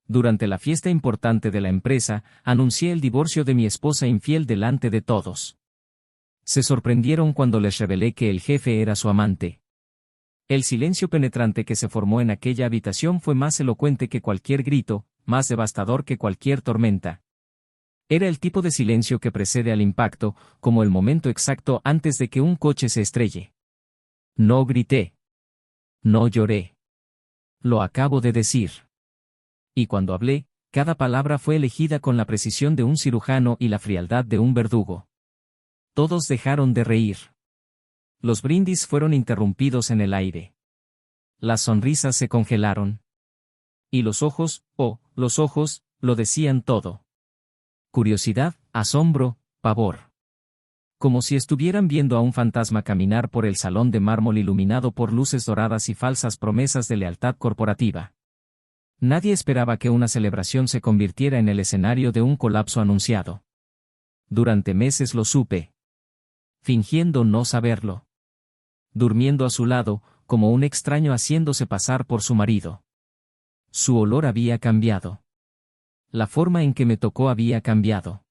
Durante la fiesta importante de la empresa, anuncié el divorcio de mi esposa infiel delante de todos. Se sorprendieron cuando les revelé que el jefe era su amante. El silencio penetrante que se formó en aquella habitación fue más elocuente que cualquier grito, más devastador que cualquier tormenta. Era el tipo de silencio que precede al impacto, como el momento exacto antes de que un coche se estrelle. No grité. No lloré. Lo acabo de decir. Y cuando hablé, cada palabra fue elegida con la precisión de un cirujano y la frialdad de un verdugo. Todos dejaron de reír. Los brindis fueron interrumpidos en el aire. Las sonrisas se congelaron. Y los ojos, los ojos, lo decían todo. Curiosidad, asombro, pavor. Como si estuvieran viendo a un fantasma caminar por el salón de mármol iluminado por luces doradas y falsas promesas de lealtad corporativa. Nadie esperaba que una celebración se convirtiera en el escenario de un colapso anunciado. Durante meses lo supe. Fingiendo no saberlo. Durmiendo a su lado, como un extraño haciéndose pasar por su marido. Su olor había cambiado. La forma en que me tocó había cambiado.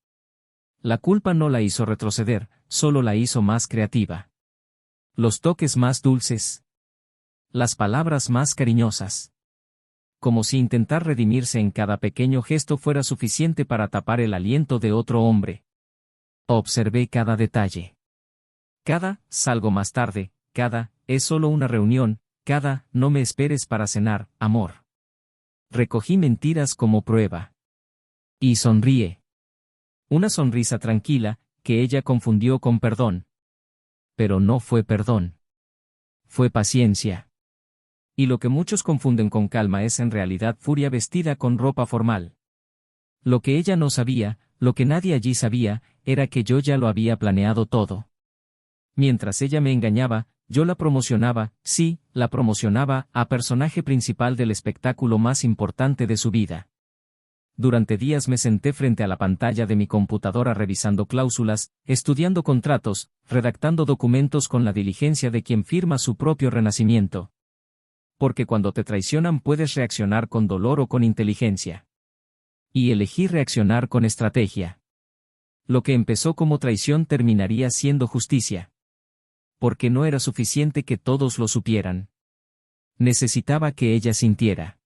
La culpa no la hizo retroceder, solo la hizo más creativa. Los toques más dulces. Las palabras más cariñosas. Como si intentar redimirse en cada pequeño gesto fuera suficiente para tapar el aliento de otro hombre. Observé cada detalle. Cada, salgo más tarde, cada, es solo una reunión, cada, no me esperes para cenar, amor. Recogí mentiras como prueba. Y sonríe. Una sonrisa tranquila, que ella confundió con perdón. Pero no fue perdón. Fue paciencia. Y lo que muchos confunden con calma es en realidad furia vestida con ropa formal. Lo que ella no sabía, lo que nadie allí sabía, era que yo ya lo había planeado todo. Mientras ella me engañaba, yo la promocionaba, sí, la promocionaba a personaje principal del espectáculo más importante de su vida. Durante días me senté frente a la pantalla de mi computadora revisando cláusulas, estudiando contratos, redactando documentos con la diligencia de quien firma su propio renacimiento. Porque cuando te traicionan puedes reaccionar con dolor o con inteligencia. Y elegí reaccionar con estrategia. Lo que empezó como traición terminaría siendo justicia. Porque no era suficiente que todos lo supieran. Necesitaba que ella sintiera.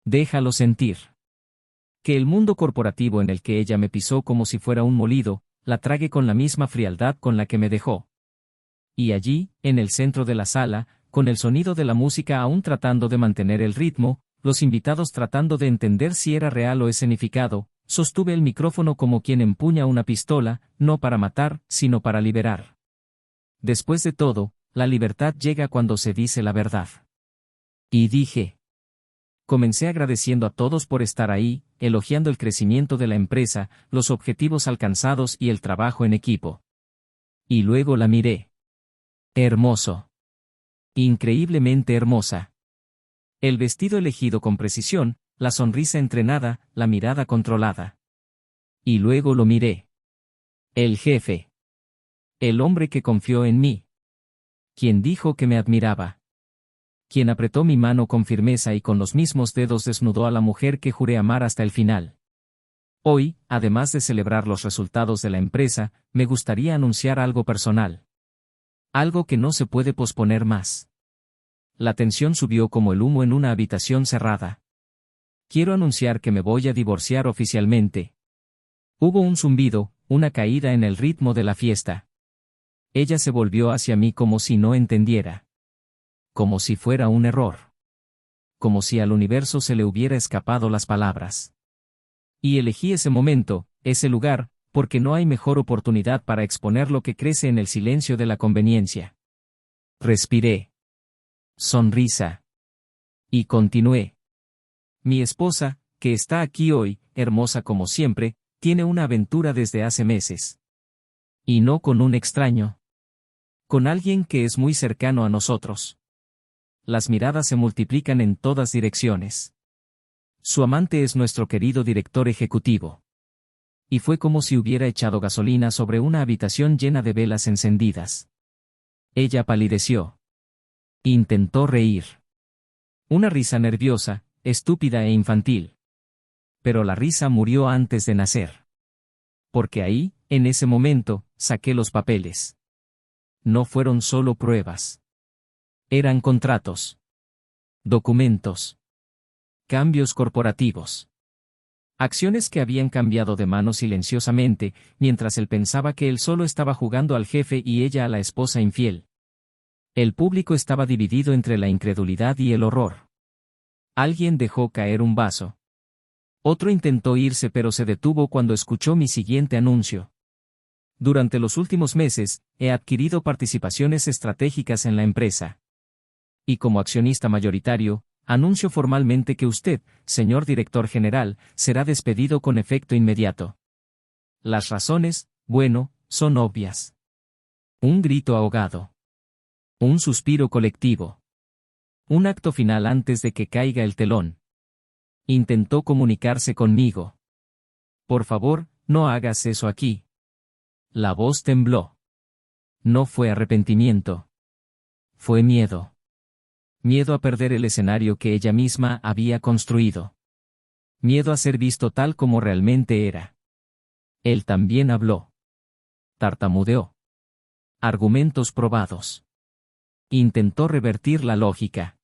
Déjalo sentir. Que el mundo corporativo en el que ella me pisó como si fuera un molido, la trague con la misma frialdad con la que me dejó. Y allí, en el centro de la sala, con el sonido de la música aún tratando de mantener el ritmo, los invitados tratando de entender si era real o escenificado, sostuve el micrófono como quien empuña una pistola, no para matar, sino para liberar. Después de todo, la libertad llega cuando se dice la verdad. Y dije. Comencé agradeciendo a todos por estar ahí, elogiando el crecimiento de la empresa, los objetivos alcanzados y el trabajo en equipo. Y luego la miré. Hermoso. Increíblemente hermosa. El vestido elegido con precisión, la sonrisa entrenada, la mirada controlada. Y luego lo miré. El jefe. El hombre que confió en mí. Quien dijo que me admiraba. Quien apretó mi mano con firmeza y con los mismos dedos desnudó a la mujer que juré amar hasta el final. Hoy, además de celebrar los resultados de la empresa, me gustaría anunciar algo personal. Algo que no se puede posponer más. La tensión subió como el humo en una habitación cerrada. Quiero anunciar que me voy a divorciar oficialmente. Hubo un zumbido, una caída en el ritmo de la fiesta. Ella se volvió hacia mí como si no entendiera. Como si fuera un error. Como si al universo se le hubiera escapado las palabras. Y elegí ese momento, ese lugar, porque no hay mejor oportunidad para exponer lo que crece en el silencio de la conveniencia. Respiré. Sonrisa. Y continué. Mi esposa, que está aquí hoy, hermosa como siempre, tiene una aventura desde hace meses. Y no con un extraño. Con alguien que es muy cercano a nosotros. Las miradas se multiplican en todas direcciones. Su amante es nuestro querido director ejecutivo. Y fue como si hubiera echado gasolina sobre una habitación llena de velas encendidas. Ella palideció. Intentó reír. Una risa nerviosa, estúpida e infantil. Pero la risa murió antes de nacer. Porque ahí, en ese momento, saqué los papeles. No fueron solo pruebas. Eran contratos. Documentos. Cambios corporativos. Acciones que habían cambiado de mano silenciosamente, mientras él pensaba que él solo estaba jugando al jefe y ella a la esposa infiel. El público estaba dividido entre la incredulidad y el horror. Alguien dejó caer un vaso. Otro intentó irse pero se detuvo cuando escuchó mi siguiente anuncio. Durante los últimos meses, he adquirido participaciones estratégicas en la empresa. Y como accionista mayoritario, anuncio formalmente que usted, señor director general, será despedido con efecto inmediato. Las razones, bueno, son obvias. Un grito ahogado. Un suspiro colectivo. Un acto final antes de que caiga el telón. Intentó comunicarse conmigo. Por favor, no hagas eso aquí. La voz tembló. No fue arrepentimiento. Fue miedo. Miedo a perder el escenario que ella misma había construido. Miedo a ser visto tal como realmente era. Él también habló. Tartamudeó. Argumentos probados. Intentó revertir la lógica.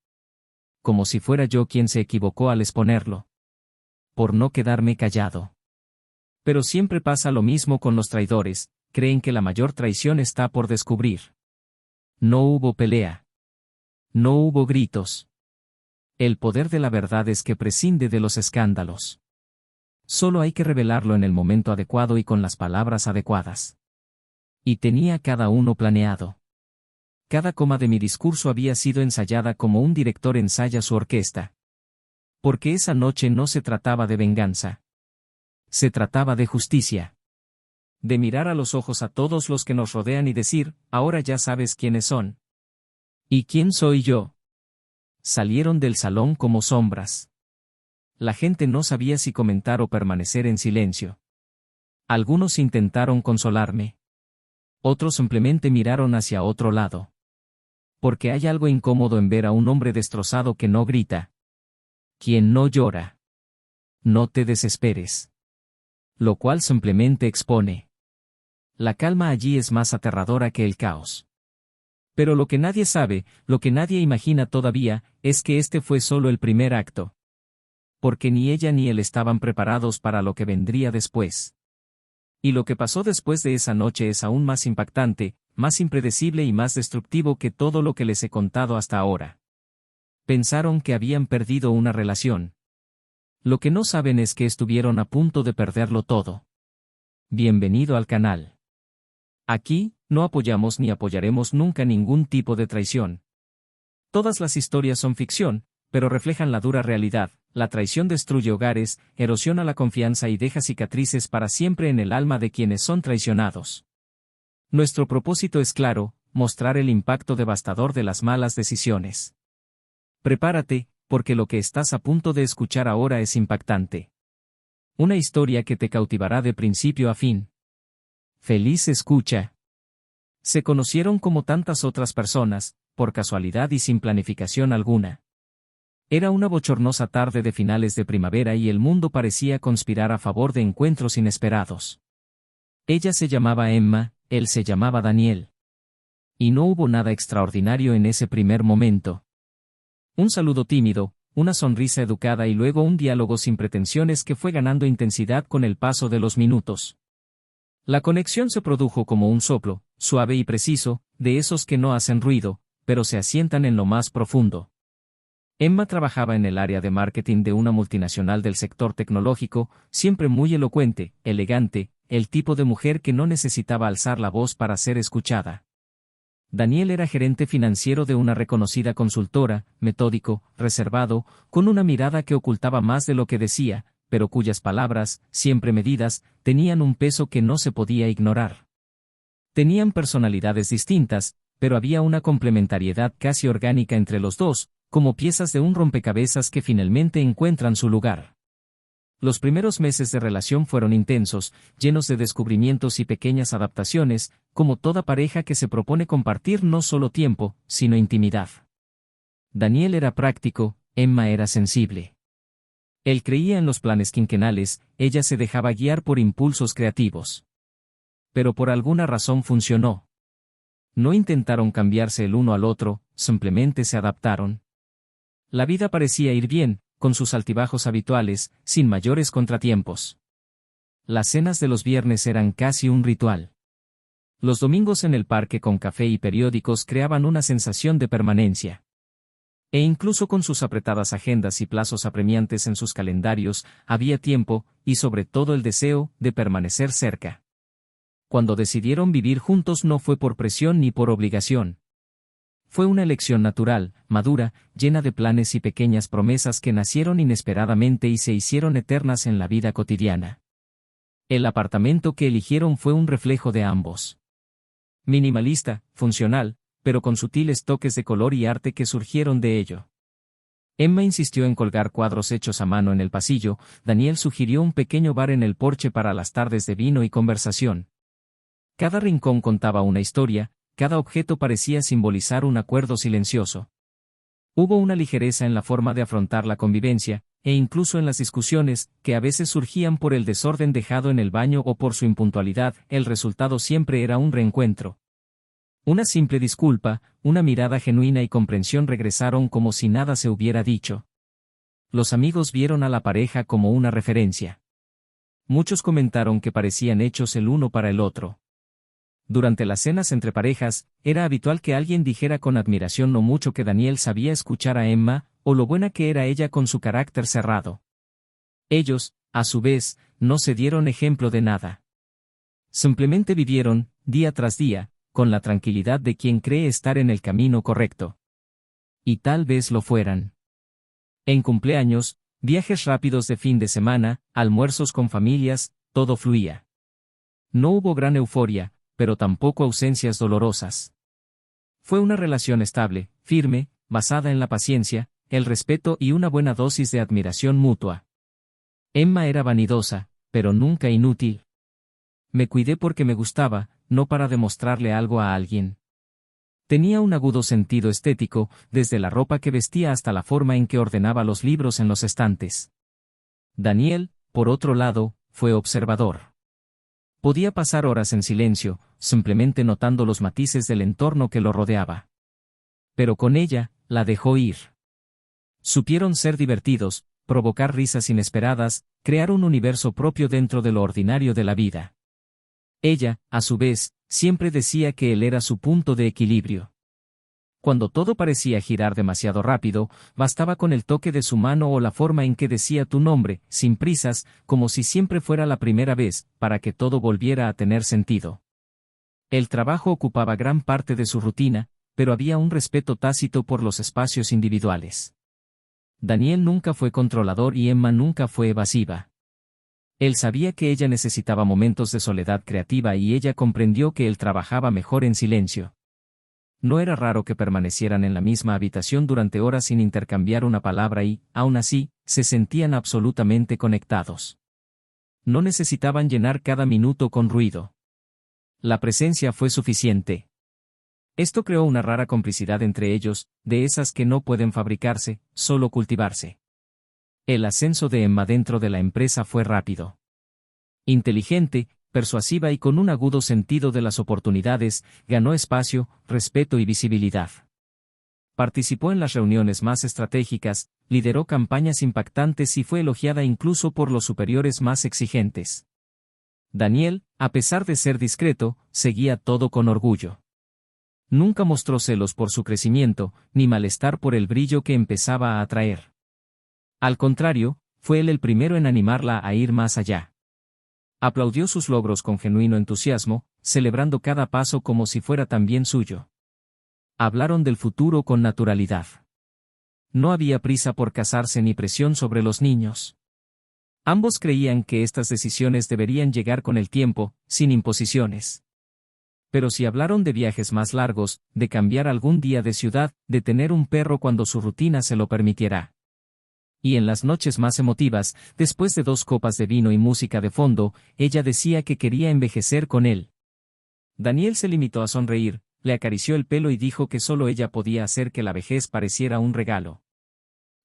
Como si fuera yo quien se equivocó al exponerlo. Por no quedarme callado. Pero siempre pasa lo mismo con los traidores, creen que la mayor traición está por descubrir. No hubo pelea. No hubo gritos. El poder de la verdad es que prescinde de los escándalos. Solo hay que revelarlo en el momento adecuado y con las palabras adecuadas. Y tenía cada uno planeado. Cada coma de mi discurso había sido ensayada como un director ensaya su orquesta. Porque esa noche no se trataba de venganza. Se trataba de justicia. De mirar a los ojos a todos los que nos rodean y decir, ahora ya sabes quiénes son. ¿Y quién soy yo? Salieron del salón como sombras. La gente no sabía si comentar o permanecer en silencio. Algunos intentaron consolarme. Otros simplemente miraron hacia otro lado. Porque hay algo incómodo en ver a un hombre destrozado que no grita. Quien no llora. No te desesperes. Lo cual simplemente expone. La calma allí es más aterradora que el caos. Pero lo que nadie sabe, lo que nadie imagina todavía, es que este fue solo el primer acto. Porque ni ella ni él estaban preparados para lo que vendría después. Y lo que pasó después de esa noche es aún más impactante, más impredecible y más destructivo que todo lo que les he contado hasta ahora. Pensaron que habían perdido una relación. Lo que no saben es que estuvieron a punto de perderlo todo. Bienvenido al canal. Aquí, no apoyamos ni apoyaremos nunca ningún tipo de traición. Todas las historias son ficción, pero reflejan la dura realidad. La traición destruye hogares, erosiona la confianza y deja cicatrices para siempre en el alma de quienes son traicionados. Nuestro propósito es claro, mostrar el impacto devastador de las malas decisiones. Prepárate, porque lo que estás a punto de escuchar ahora es impactante. Una historia que te cautivará de principio a fin. Feliz escucha. Se conocieron como tantas otras personas, por casualidad y sin planificación alguna. Era una bochornosa tarde de finales de primavera y el mundo parecía conspirar a favor de encuentros inesperados. Ella se llamaba Emma, él se llamaba Daniel. Y no hubo nada extraordinario en ese primer momento. Un saludo tímido, una sonrisa educada y luego un diálogo sin pretensiones que fue ganando intensidad con el paso de los minutos. La conexión se produjo como un soplo, suave y preciso, de esos que no hacen ruido, pero se asientan en lo más profundo. Emma trabajaba en el área de marketing de una multinacional del sector tecnológico, siempre muy elocuente, elegante, el tipo de mujer que no necesitaba alzar la voz para ser escuchada. Daniel era gerente financiero de una reconocida consultora, metódico, reservado, con una mirada que ocultaba más de lo que decía, pero cuyas palabras, siempre medidas, tenían un peso que no se podía ignorar. Tenían personalidades distintas, pero había una complementariedad casi orgánica entre los dos, como piezas de un rompecabezas que finalmente encuentran su lugar. Los primeros meses de relación fueron intensos, llenos de descubrimientos y pequeñas adaptaciones, como toda pareja que se propone compartir no solo tiempo, sino intimidad. Daniel era práctico, Emma era sensible. Él creía en los planes quinquenales, ella se dejaba guiar por impulsos creativos. Pero por alguna razón funcionó. No intentaron cambiarse el uno al otro, simplemente se adaptaron. La vida parecía ir bien, con sus altibajos habituales, sin mayores contratiempos. Las cenas de los viernes eran casi un ritual. Los domingos en el parque con café y periódicos creaban una sensación de permanencia. E incluso con sus apretadas agendas y plazos apremiantes en sus calendarios, había tiempo, y sobre todo el deseo, de permanecer cerca. Cuando decidieron vivir juntos no fue por presión ni por obligación. Fue una elección natural, madura, llena de planes y pequeñas promesas que nacieron inesperadamente y se hicieron eternas en la vida cotidiana. El apartamento que eligieron fue un reflejo de ambos. Minimalista, funcional, pero con sutiles toques de color y arte que surgieron de ello. Emma insistió en colgar cuadros hechos a mano en el pasillo, Daniel sugirió un pequeño bar en el porche para las tardes de vino y conversación. Cada rincón contaba una historia, cada objeto parecía simbolizar un acuerdo silencioso. Hubo una ligereza en la forma de afrontar la convivencia, e incluso en las discusiones, que a veces surgían por el desorden dejado en el baño o por su impuntualidad, el resultado siempre era un reencuentro. Una simple disculpa, una mirada genuina y comprensión regresaron como si nada se hubiera dicho. Los amigos vieron a la pareja como una referencia. Muchos comentaron que parecían hechos el uno para el otro. Durante las cenas entre parejas, era habitual que alguien dijera con admiración lo mucho que Daniel sabía escuchar a Emma, o lo buena que era ella con su carácter cerrado. Ellos, a su vez, no se dieron ejemplo de nada. Simplemente vivieron, día tras día, con la tranquilidad de quien cree estar en el camino correcto. Y tal vez lo fueran. En cumpleaños, viajes rápidos de fin de semana, almuerzos con familias, todo fluía. No hubo gran euforia, pero tampoco ausencias dolorosas. Fue una relación estable, firme, basada en la paciencia, el respeto y una buena dosis de admiración mutua. Emma era vanidosa, pero nunca inútil. Me cuidé porque me gustaba, no para demostrarle algo a alguien. Tenía un agudo sentido estético, desde la ropa que vestía hasta la forma en que ordenaba los libros en los estantes. Daniel, por otro lado, fue observador. Podía pasar horas en silencio, simplemente notando los matices del entorno que lo rodeaba. Pero con ella, la dejó ir. Supieron ser divertidos, provocar risas inesperadas, crear un universo propio dentro de lo ordinario de la vida. Ella, a su vez, siempre decía que él era su punto de equilibrio. Cuando todo parecía girar demasiado rápido, bastaba con el toque de su mano o la forma en que decía tu nombre, sin prisas, como si siempre fuera la primera vez, para que todo volviera a tener sentido. El trabajo ocupaba gran parte de su rutina, pero había un respeto tácito por los espacios individuales. Daniel nunca fue controlador y Emma nunca fue evasiva. Él sabía que ella necesitaba momentos de soledad creativa y ella comprendió que él trabajaba mejor en silencio. No era raro que permanecieran en la misma habitación durante horas sin intercambiar una palabra y, aún así, se sentían absolutamente conectados. No necesitaban llenar cada minuto con ruido. La presencia fue suficiente. Esto creó una rara complicidad entre ellos, de esas que no pueden fabricarse, solo cultivarse. El ascenso de Emma dentro de la empresa fue rápido. Inteligente, persuasiva y con un agudo sentido de las oportunidades, ganó espacio, respeto y visibilidad. Participó en las reuniones más estratégicas, lideró campañas impactantes y fue elogiada incluso por los superiores más exigentes. Daniel, a pesar de ser discreto, seguía todo con orgullo. Nunca mostró celos por su crecimiento, ni malestar por el brillo que empezaba a atraer. Al contrario, fue él el primero en animarla a ir más allá. Aplaudió sus logros con genuino entusiasmo, celebrando cada paso como si fuera también suyo. Hablaron del futuro con naturalidad. No había prisa por casarse ni presión sobre los niños. Ambos creían que estas decisiones deberían llegar con el tiempo, sin imposiciones. Pero si hablaron de viajes más largos, de cambiar algún día de ciudad, de tener un perro cuando su rutina se lo permitiera. Y en las noches más emotivas, después de 2 copas de vino y música de fondo, ella decía que quería envejecer con él. Daniel se limitó a sonreír, le acarició el pelo y dijo que solo ella podía hacer que la vejez pareciera un regalo.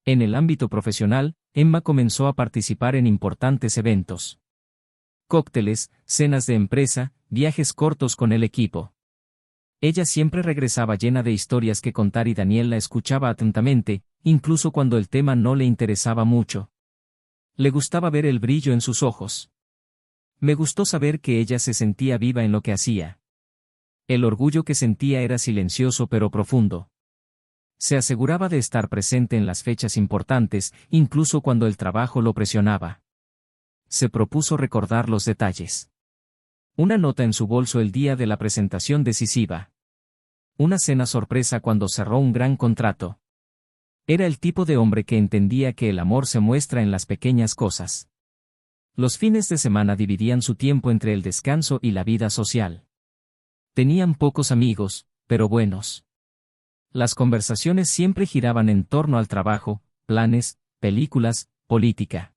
En el ámbito profesional, Emma comenzó a participar en importantes eventos. Cócteles, cenas de empresa, viajes cortos con el equipo. Ella siempre regresaba llena de historias que contar y Daniel la escuchaba atentamente, incluso cuando el tema no le interesaba mucho. Le gustaba ver el brillo en sus ojos. Me gustó saber que ella se sentía viva en lo que hacía. El orgullo que sentía era silencioso pero profundo. Se aseguraba de estar presente en las fechas importantes, incluso cuando el trabajo lo presionaba. Se propuso recordar los detalles. Una nota en su bolso el día de la presentación decisiva. Una cena sorpresa cuando cerró un gran contrato. Era el tipo de hombre que entendía que el amor se muestra en las pequeñas cosas. Los fines de semana dividían su tiempo entre el descanso y la vida social. Tenían pocos amigos, pero buenos. Las conversaciones siempre giraban en torno al trabajo, planes, películas, política.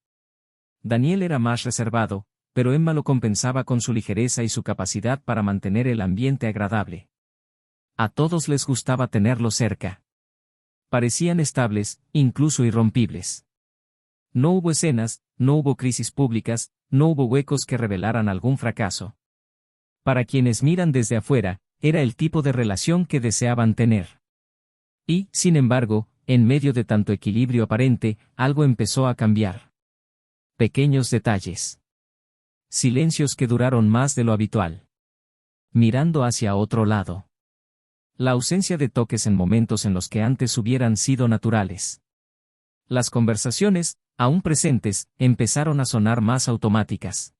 Daniel era más reservado, pero Emma lo compensaba con su ligereza y su capacidad para mantener el ambiente agradable. A todos les gustaba tenerlo cerca. Parecían estables, incluso irrompibles. No hubo escenas, no hubo crisis públicas, no hubo huecos que revelaran algún fracaso. Para quienes miran desde afuera, era el tipo de relación que deseaban tener. Y, sin embargo, en medio de tanto equilibrio aparente, algo empezó a cambiar. Pequeños detalles. Silencios que duraron más de lo habitual. Mirando hacia otro lado. La ausencia de toques en momentos en los que antes hubieran sido naturales. Las conversaciones, aún presentes, empezaron a sonar más automáticas.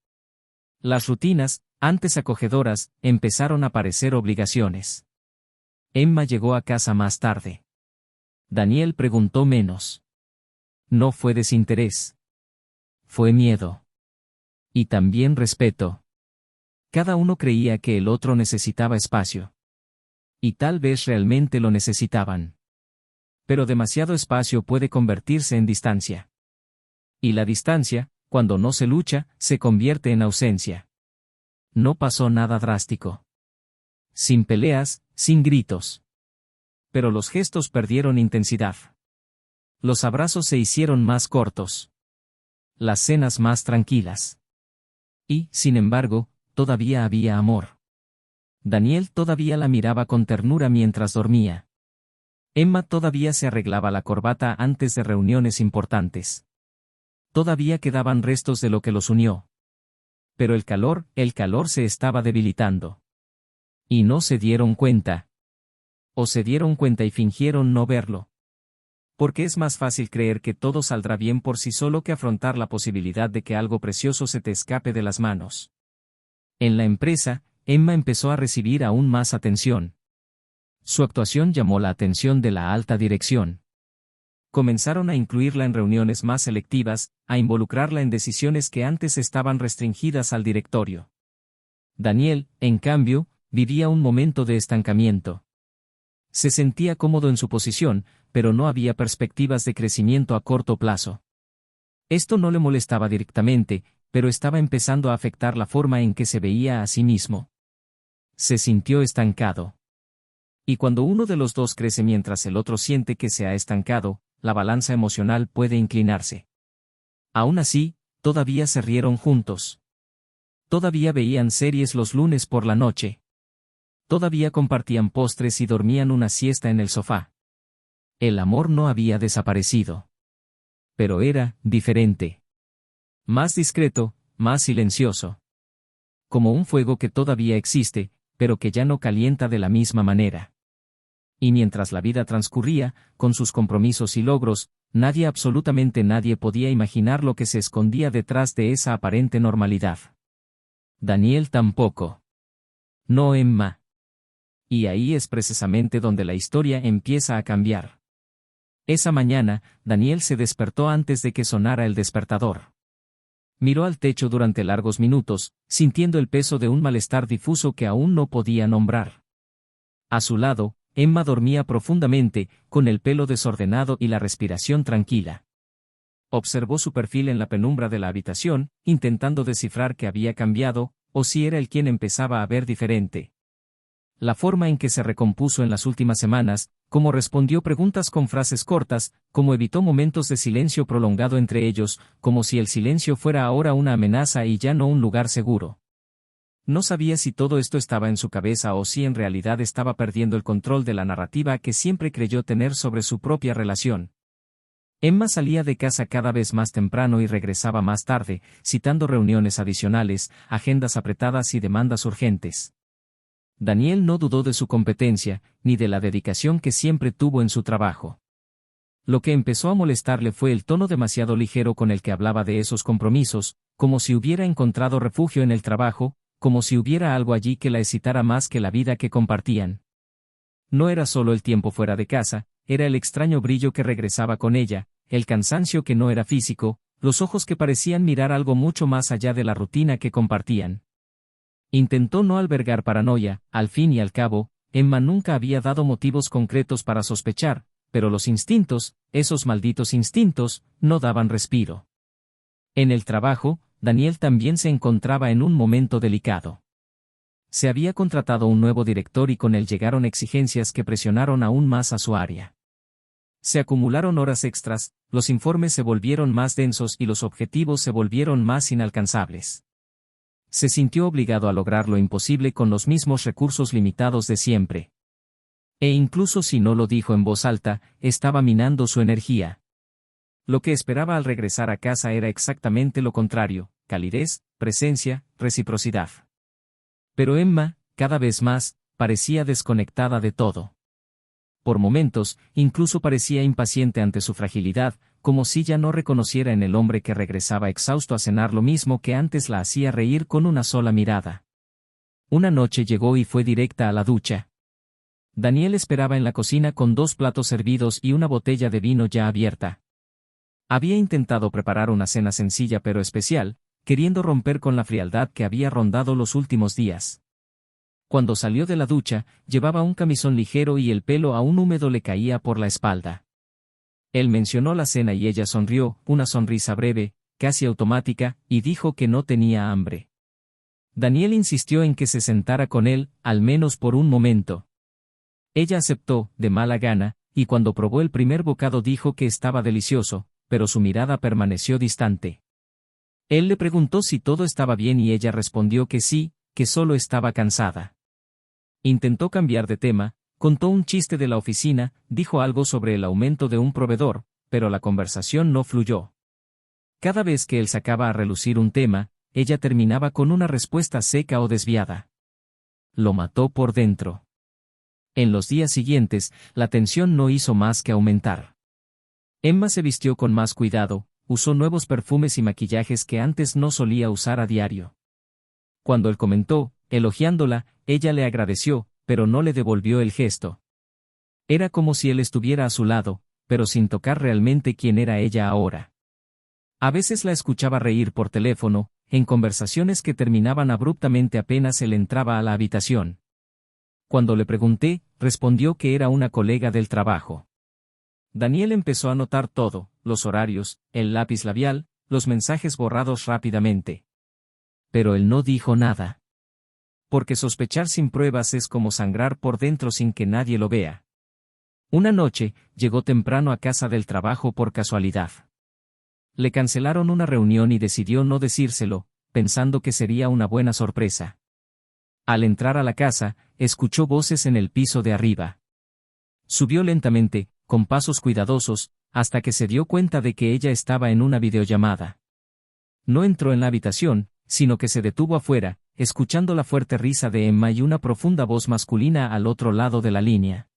Las rutinas, antes acogedoras, empezaron a parecer obligaciones. Emma llegó a casa más tarde. Daniel preguntó menos. No fue desinterés. Fue miedo. Y también respeto. Cada uno creía que el otro necesitaba espacio. Y tal vez realmente lo necesitaban. Pero demasiado espacio puede convertirse en distancia. Y la distancia, cuando no se lucha, se convierte en ausencia. No pasó nada drástico. Sin peleas, sin gritos. Pero los gestos perdieron intensidad. Los abrazos se hicieron más cortos. Las cenas más tranquilas. Y, sin embargo, todavía había amor. Daniel todavía la miraba con ternura mientras dormía. Emma todavía se arreglaba la corbata antes de reuniones importantes. Todavía quedaban restos de lo que los unió. Pero el calor se estaba debilitando. Y no se dieron cuenta. O se dieron cuenta y fingieron no verlo. Porque es más fácil creer que todo saldrá bien por sí solo que afrontar la posibilidad de que algo precioso se te escape de las manos. En la empresa, Emma empezó a recibir aún más atención. Su actuación llamó la atención de la alta dirección. Comenzaron a incluirla en reuniones más selectivas, a involucrarla en decisiones que antes estaban restringidas al directorio. Daniel, en cambio, vivía un momento de estancamiento. Se sentía cómodo en su posición, pero no había perspectivas de crecimiento a corto plazo. Esto no le molestaba directamente, pero estaba empezando a afectar la forma en que se veía a sí mismo. Se sintió estancado. Y cuando uno de los dos crece mientras el otro siente que se ha estancado, la balanza emocional puede inclinarse. Aún así, todavía se rieron juntos. Todavía veían series los lunes por la noche. Todavía compartían postres y dormían una siesta en el sofá. El amor no había desaparecido. Pero era diferente. Más discreto, más silencioso. Como un fuego que todavía existe, pero que ya no calienta de la misma manera. Y mientras la vida transcurría, con sus compromisos y logros, absolutamente nadie podía imaginar lo que se escondía detrás de esa aparente normalidad. Daniel tampoco. No Emma. Y ahí es precisamente donde la historia empieza a cambiar. Esa mañana, Daniel se despertó antes de que sonara el despertador. Miró al techo durante largos minutos, sintiendo el peso de un malestar difuso que aún no podía nombrar. A su lado, Emma dormía profundamente, con el pelo desordenado y la respiración tranquila. Observó su perfil en la penumbra de la habitación, intentando descifrar qué había cambiado, o si era él quien empezaba a ver diferente. La forma en que se recompuso en las últimas semanas, cómo respondió preguntas con frases cortas, cómo evitó momentos de silencio prolongado entre ellos, como si el silencio fuera ahora una amenaza y ya no un lugar seguro. No sabía si todo esto estaba en su cabeza o si en realidad estaba perdiendo el control de la narrativa que siempre creyó tener sobre su propia relación. Emma salía de casa cada vez más temprano y regresaba más tarde, citando reuniones adicionales, agendas apretadas y demandas urgentes. Daniel no dudó de su competencia, ni de la dedicación que siempre tuvo en su trabajo. Lo que empezó a molestarle fue el tono demasiado ligero con el que hablaba de esos compromisos, como si hubiera encontrado refugio en el trabajo, como si hubiera algo allí que la excitara más que la vida que compartían. No era solo el tiempo fuera de casa, era el extraño brillo que regresaba con ella, el cansancio que no era físico, los ojos que parecían mirar algo mucho más allá de la rutina que compartían. Intentó no albergar paranoia, al fin y al cabo, Emma nunca había dado motivos concretos para sospechar, pero los instintos, esos malditos instintos, no daban respiro. En el trabajo, Daniel también se encontraba en un momento delicado. Se había contratado un nuevo director y con él llegaron exigencias que presionaron aún más a su área. Se acumularon horas extras, los informes se volvieron más densos y los objetivos se volvieron más inalcanzables. Se sintió obligado a lograr lo imposible con los mismos recursos limitados de siempre. E incluso si no lo dijo en voz alta, estaba minando su energía. Lo que esperaba al regresar a casa era exactamente lo contrario: calidez, presencia, reciprocidad. Pero Emma, cada vez más, parecía desconectada de todo. Por momentos, incluso parecía impaciente ante su fragilidad, como si ya no reconociera en el hombre que regresaba exhausto a cenar lo mismo que antes la hacía reír con una sola mirada. Una noche llegó y fue directa a la ducha. Daniel esperaba en la cocina con 2 platos servidos y una botella de vino ya abierta. Había intentado preparar una cena sencilla pero especial, queriendo romper con la frialdad que había rondado los últimos días. Cuando salió de la ducha, llevaba un camisón ligero y el pelo aún húmedo le caía por la espalda. Él mencionó la cena y ella sonrió, una sonrisa breve, casi automática, y dijo que no tenía hambre. Daniel insistió en que se sentara con él, al menos por un momento. Ella aceptó, de mala gana, y cuando probó el primer bocado dijo que estaba delicioso, pero su mirada permaneció distante. Él le preguntó si todo estaba bien y ella respondió que sí, que solo estaba cansada. Intentó cambiar de tema, contó un chiste de la oficina, dijo algo sobre el aumento de un proveedor, pero la conversación no fluyó. Cada vez que él sacaba a relucir un tema, ella terminaba con una respuesta seca o desviada. Lo mató por dentro. En los días siguientes, la tensión no hizo más que aumentar. Emma se vistió con más cuidado, usó nuevos perfumes y maquillajes que antes no solía usar a diario. Cuando él comentó, elogiándola, ella le agradeció, pero no le devolvió el gesto. Era como si él estuviera a su lado, pero sin tocar realmente quién era ella ahora. A veces la escuchaba reír por teléfono, en conversaciones que terminaban abruptamente apenas él entraba a la habitación. Cuando le pregunté, respondió que era una colega del trabajo. Daniel empezó a notar todo, los horarios, el lápiz labial, los mensajes borrados rápidamente. Pero él no dijo nada. Porque sospechar sin pruebas es como sangrar por dentro sin que nadie lo vea. Una noche, llegó temprano a casa del trabajo por casualidad. Le cancelaron una reunión y decidió no decírselo, pensando que sería una buena sorpresa. Al entrar a la casa, escuchó voces en el piso de arriba. Subió lentamente, con pasos cuidadosos, hasta que se dio cuenta de que ella estaba en una videollamada. No entró en la habitación, sino que se detuvo afuera, escuchando la fuerte risa de Emma y una profunda voz masculina al otro lado de la línea.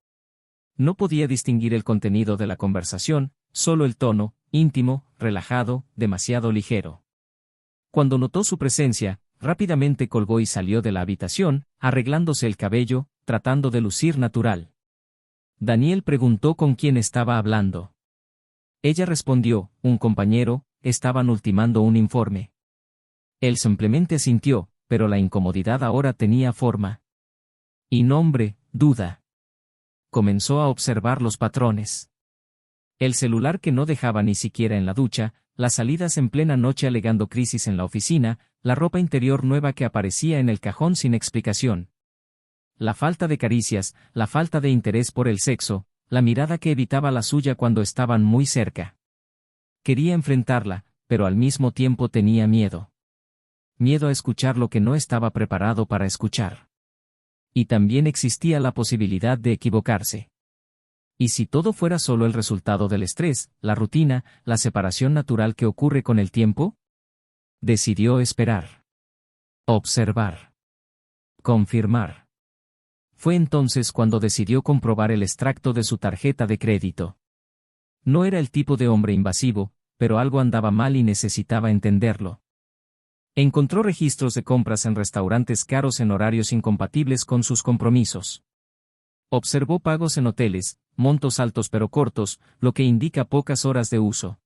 No podía distinguir el contenido de la conversación, solo el tono, íntimo, relajado, demasiado ligero. Cuando notó su presencia, rápidamente colgó y salió de la habitación, arreglándose el cabello, tratando de lucir natural. Daniel preguntó con quién estaba hablando. Ella respondió, un compañero, estaban ultimando un informe. Él simplemente asintió, pero la incomodidad ahora tenía forma. Y nombre, duda. Comenzó a observar los patrones. El celular que no dejaba ni siquiera en la ducha, las salidas en plena noche alegando crisis en la oficina, la ropa interior nueva que aparecía en el cajón sin explicación. La falta de caricias, la falta de interés por el sexo, la mirada que evitaba la suya cuando estaban muy cerca. Quería enfrentarla, pero al mismo tiempo tenía miedo. Miedo a escuchar lo que no estaba preparado para escuchar. Y también existía la posibilidad de equivocarse. ¿Y si todo fuera solo el resultado del estrés, la rutina, la separación natural que ocurre con el tiempo? Decidió esperar. Observar. Confirmar. Fue entonces cuando decidió comprobar el extracto de su tarjeta de crédito. No era el tipo de hombre invasivo, pero algo andaba mal y necesitaba entenderlo. Encontró registros de compras en restaurantes caros en horarios incompatibles con sus compromisos. Observó pagos en hoteles, montos altos pero cortos, lo que indica pocas horas de uso.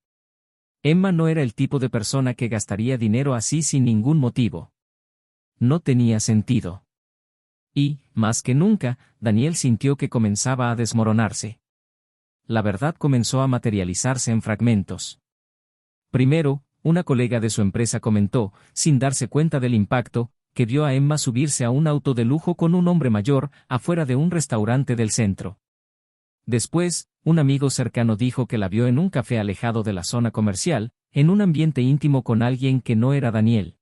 Emma no era el tipo de persona que gastaría dinero así sin ningún motivo. No tenía sentido. Y, más que nunca, Daniel sintió que comenzaba a desmoronarse. La verdad comenzó a materializarse en fragmentos. Primero, una colega de su empresa comentó, sin darse cuenta del impacto, que vio a Emma subirse a un auto de lujo con un hombre mayor, afuera de un restaurante del centro. Después, un amigo cercano dijo que la vio en un café alejado de la zona comercial, en un ambiente íntimo con alguien que no era Daniel.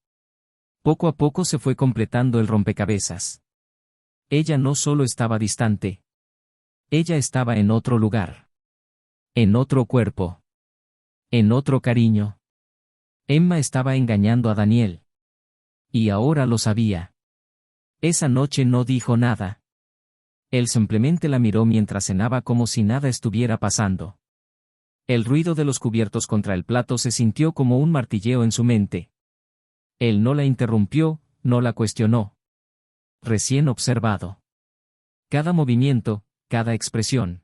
Poco a poco se fue completando el rompecabezas. Ella no solo estaba distante. Ella estaba en otro lugar. En otro cuerpo. En otro cariño. Emma estaba engañando a Daniel. Y ahora lo sabía. Esa noche no dijo nada. Él simplemente la miró mientras cenaba como si nada estuviera pasando. El ruido de los cubiertos contra el plato se sintió como un martilleo en su mente. Él no la interrumpió, no la cuestionó. Recién observado. Cada movimiento, cada expresión.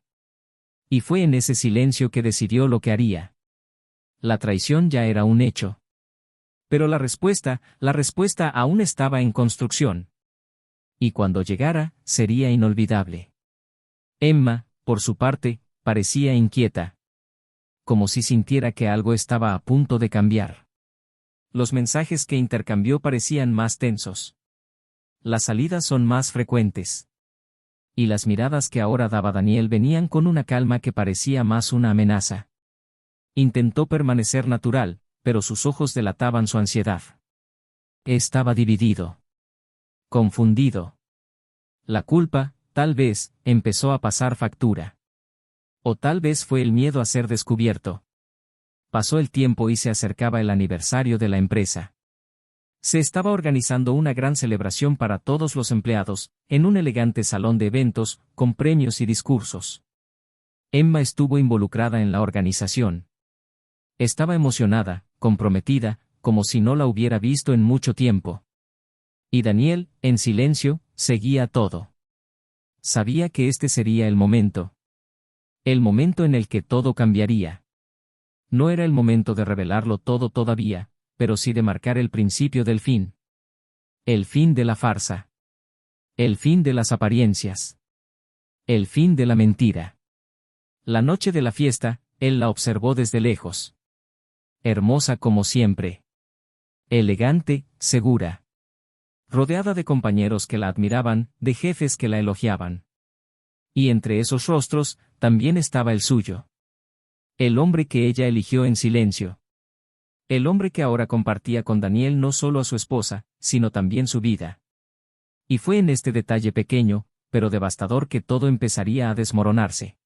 Y fue en ese silencio que decidió lo que haría. La traición ya era un hecho. Pero la respuesta aún estaba en construcción. Y cuando llegara, sería inolvidable. Emma, por su parte, parecía inquieta. Como si sintiera que algo estaba a punto de cambiar. Los mensajes que intercambió parecían más tensos. Las salidas son más frecuentes. Y las miradas que ahora daba Daniel venían con una calma que parecía más una amenaza. Intentó permanecer natural, pero sus ojos delataban su ansiedad. Estaba dividido. Confundido. La culpa, tal vez, empezó a pasar factura. O tal vez fue el miedo a ser descubierto. Pasó el tiempo y se acercaba el aniversario de la empresa. Se estaba organizando una gran celebración para todos los empleados, en un elegante salón de eventos, con premios y discursos. Emma estuvo involucrada en la organización. Estaba emocionada, comprometida, como si no la hubiera visto en mucho tiempo. Y Daniel, en silencio, seguía todo. Sabía que este sería el momento. El momento en el que todo cambiaría. No era el momento de revelarlo todo todavía, pero sí de marcar el principio del fin. El fin de la farsa. El fin de las apariencias. El fin de la mentira. La noche de la fiesta, él la observó desde lejos. Hermosa como siempre. Elegante, segura. Rodeada de compañeros que la admiraban, de jefes que la elogiaban. Y entre esos rostros, también estaba el suyo. El hombre que ella eligió en silencio. El hombre que ahora compartía con Daniel no solo a su esposa, sino también su vida. Y fue en este detalle pequeño, pero devastador que todo empezaría a desmoronarse.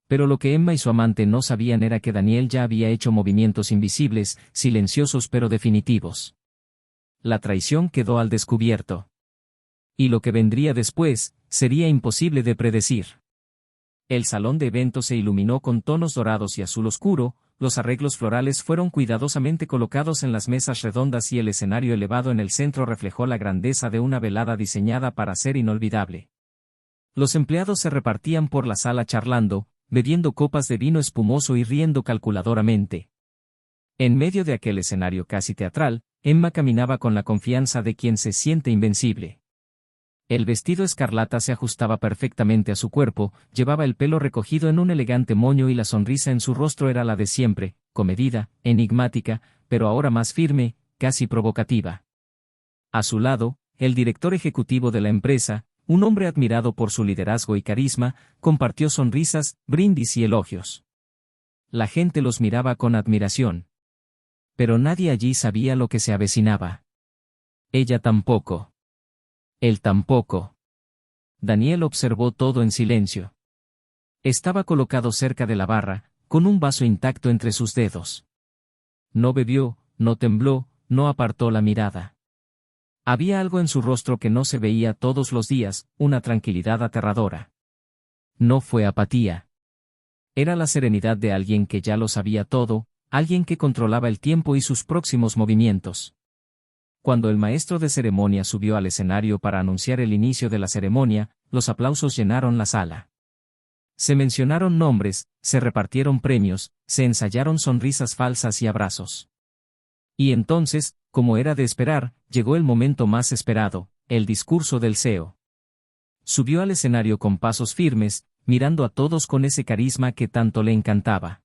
Pero lo que Emma y su amante no sabían era que Daniel ya había hecho movimientos invisibles, silenciosos pero definitivos. La traición quedó al descubierto. Y lo que vendría después, sería imposible de predecir. El salón de eventos se iluminó con tonos dorados y azul oscuro, los arreglos florales fueron cuidadosamente colocados en las mesas redondas y el escenario elevado en el centro reflejó la grandeza de una velada diseñada para ser inolvidable. Los empleados se repartían por la sala charlando, bebiendo copas de vino espumoso y riendo calculadoramente. En medio de aquel escenario casi teatral, Emma caminaba con la confianza de quien se siente invencible. El vestido escarlata se ajustaba perfectamente a su cuerpo, llevaba el pelo recogido en un elegante moño y la sonrisa en su rostro era la de siempre, comedida, enigmática, pero ahora más firme, casi provocativa. A su lado, el director ejecutivo de la empresa, un hombre admirado por su liderazgo y carisma, compartió sonrisas, brindis y elogios. La gente los miraba con admiración. Pero nadie allí sabía lo que se avecinaba. Ella tampoco. Él tampoco. Daniel observó todo en silencio. Estaba colocado cerca de la barra, con un vaso intacto entre sus dedos. No bebió, no tembló, no apartó la mirada. Había algo en su rostro que no se veía todos los días, una tranquilidad aterradora. No fue apatía. Era la serenidad de alguien que ya lo sabía todo, alguien que controlaba el tiempo y sus próximos movimientos. Cuando el maestro de ceremonia subió al escenario para anunciar el inicio de la ceremonia, los aplausos llenaron la sala. Se mencionaron nombres, se repartieron premios, se ensayaron sonrisas falsas y abrazos. Y entonces, como era de esperar, llegó el momento más esperado, el discurso del CEO. Subió al escenario con pasos firmes, mirando a todos con ese carisma que tanto le encantaba.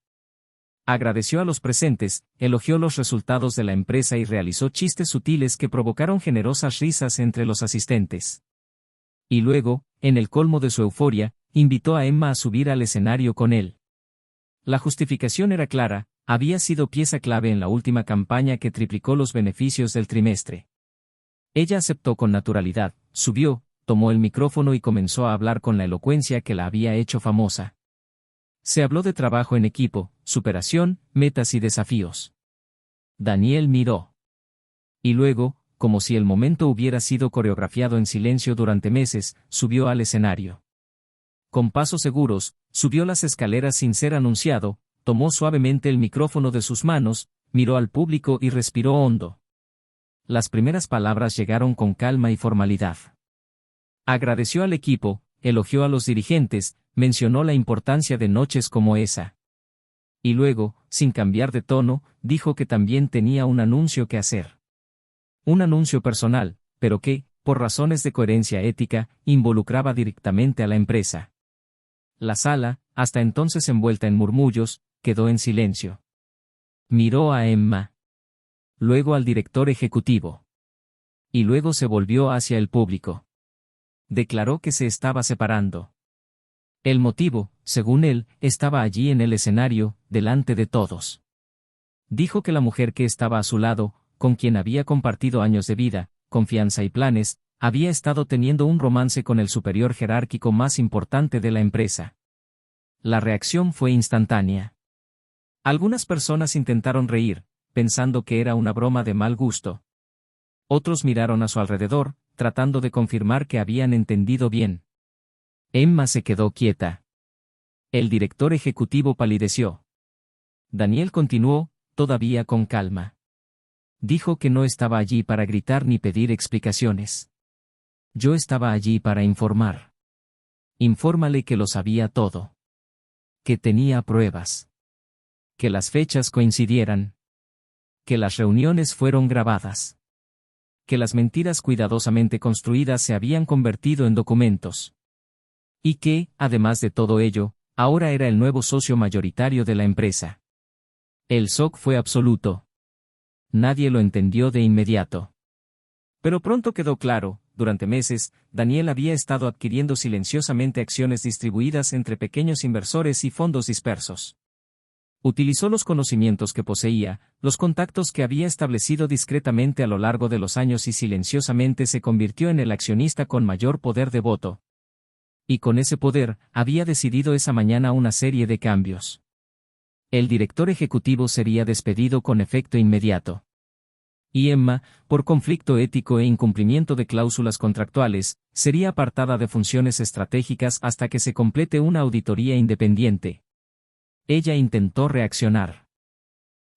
Agradeció a los presentes, elogió los resultados de la empresa y realizó chistes sutiles que provocaron generosas risas entre los asistentes. Y luego, en el colmo de su euforia, invitó a Emma a subir al escenario con él. La justificación era clara, había sido pieza clave en la última campaña que triplicó los beneficios del trimestre. Ella aceptó con naturalidad, subió, tomó el micrófono y comenzó a hablar con la elocuencia que la había hecho famosa. Se habló de trabajo en equipo, superación, metas y desafíos. Daniel miró. Y luego, como si el momento hubiera sido coreografiado en silencio durante meses, subió al escenario. Con pasos seguros, subió las escaleras sin ser anunciado, tomó suavemente el micrófono de sus manos, miró al público y respiró hondo. Las primeras palabras llegaron con calma y formalidad. Agradeció al equipo, elogió a los dirigentes, mencionó la importancia de noches como esa. Y luego, sin cambiar de tono, dijo que también tenía un anuncio que hacer. Un anuncio personal, pero que, por razones de coherencia ética, involucraba directamente a la empresa. La sala, hasta entonces envuelta en murmullos, quedó en silencio. Miró a Emma. Luego al director ejecutivo. Y luego se volvió hacia el público. Declaró que se estaba separando. El motivo, según él, estaba allí en el escenario, delante de todos. Dijo que la mujer que estaba a su lado, con quien había compartido años de vida, confianza y planes, había estado teniendo un romance con el superior jerárquico más importante de la empresa. La reacción fue instantánea. Algunas personas intentaron reír, pensando que era una broma de mal gusto. Otros miraron a su alrededor, tratando de confirmar que habían entendido bien. Emma se quedó quieta. El director ejecutivo palideció. Daniel continuó, todavía con calma. Dijo que no estaba allí para gritar ni pedir explicaciones. Yo estaba allí para informar. Infórmale que lo sabía todo. Que tenía pruebas. Que las fechas coincidieran. Que las reuniones fueron grabadas. Que las mentiras cuidadosamente construidas se habían convertido en documentos. Y que, además de todo ello, ahora era el nuevo socio mayoritario de la empresa. El shock fue absoluto. Nadie lo entendió de inmediato. Pero pronto quedó claro, durante meses, Daniel había estado adquiriendo silenciosamente acciones distribuidas entre pequeños inversores y fondos dispersos. Utilizó los conocimientos que poseía, los contactos que había establecido discretamente a lo largo de los años y silenciosamente se convirtió en el accionista con mayor poder de voto. Y con ese poder, había decidido esa mañana una serie de cambios. El director ejecutivo sería despedido con efecto inmediato. Y Emma, por conflicto ético e incumplimiento de cláusulas contractuales, sería apartada de funciones estratégicas hasta que se complete una auditoría independiente. Ella intentó reaccionar.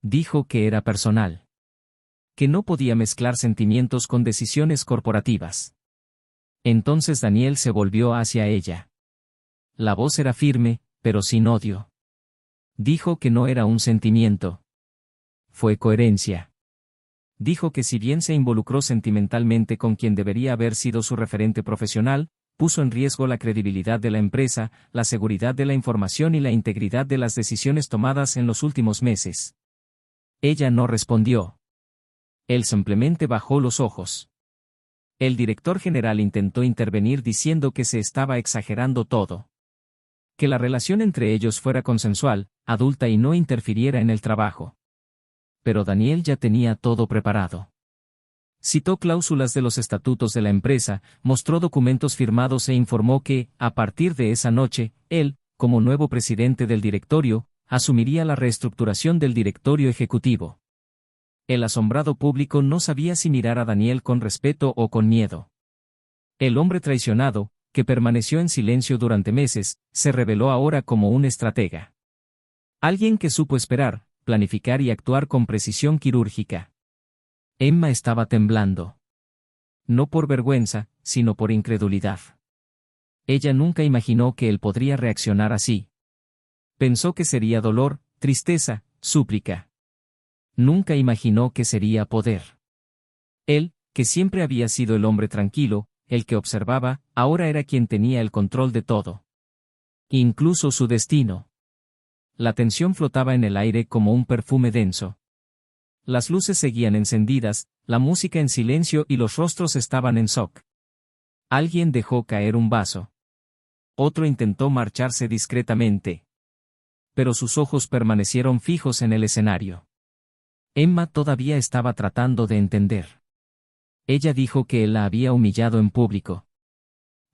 Dijo que era personal. Que no podía mezclar sentimientos con decisiones corporativas. Entonces Daniel se volvió hacia ella. La voz era firme, pero sin odio. Dijo que no era un sentimiento. Fue coherencia. Dijo que si bien se involucró sentimentalmente con quien debería haber sido su referente profesional, puso en riesgo la credibilidad de la empresa, la seguridad de la información y la integridad de las decisiones tomadas en los últimos meses. Ella no respondió. Él simplemente bajó los ojos. El director general intentó intervenir diciendo que se estaba exagerando todo. Que la relación entre ellos fuera consensual, adulta y no interfiriera en el trabajo. Pero Daniel ya tenía todo preparado. Citó cláusulas de los estatutos de la empresa, mostró documentos firmados e informó que, a partir de esa noche, él, como nuevo presidente del directorio, asumiría la reestructuración del directorio ejecutivo. El asombrado público no sabía si mirar a Daniel con respeto o con miedo. El hombre traicionado, que permaneció en silencio durante meses, se reveló ahora como un estratega. Alguien que supo esperar, planificar y actuar con precisión quirúrgica. Emma estaba temblando. No por vergüenza, sino por incredulidad. Ella nunca imaginó que él podría reaccionar así. Pensó que sería dolor, tristeza, súplica. Nunca imaginó que sería poder. Él, que siempre había sido el hombre tranquilo, el que observaba, ahora era quien tenía el control de todo. Incluso su destino. La tensión flotaba en el aire como un perfume denso. Las luces seguían encendidas, la música en silencio y los rostros estaban en shock. Alguien dejó caer un vaso. Otro intentó marcharse discretamente. Pero sus ojos permanecieron fijos en el escenario. Emma todavía estaba tratando de entender. Ella dijo que él la había humillado en público.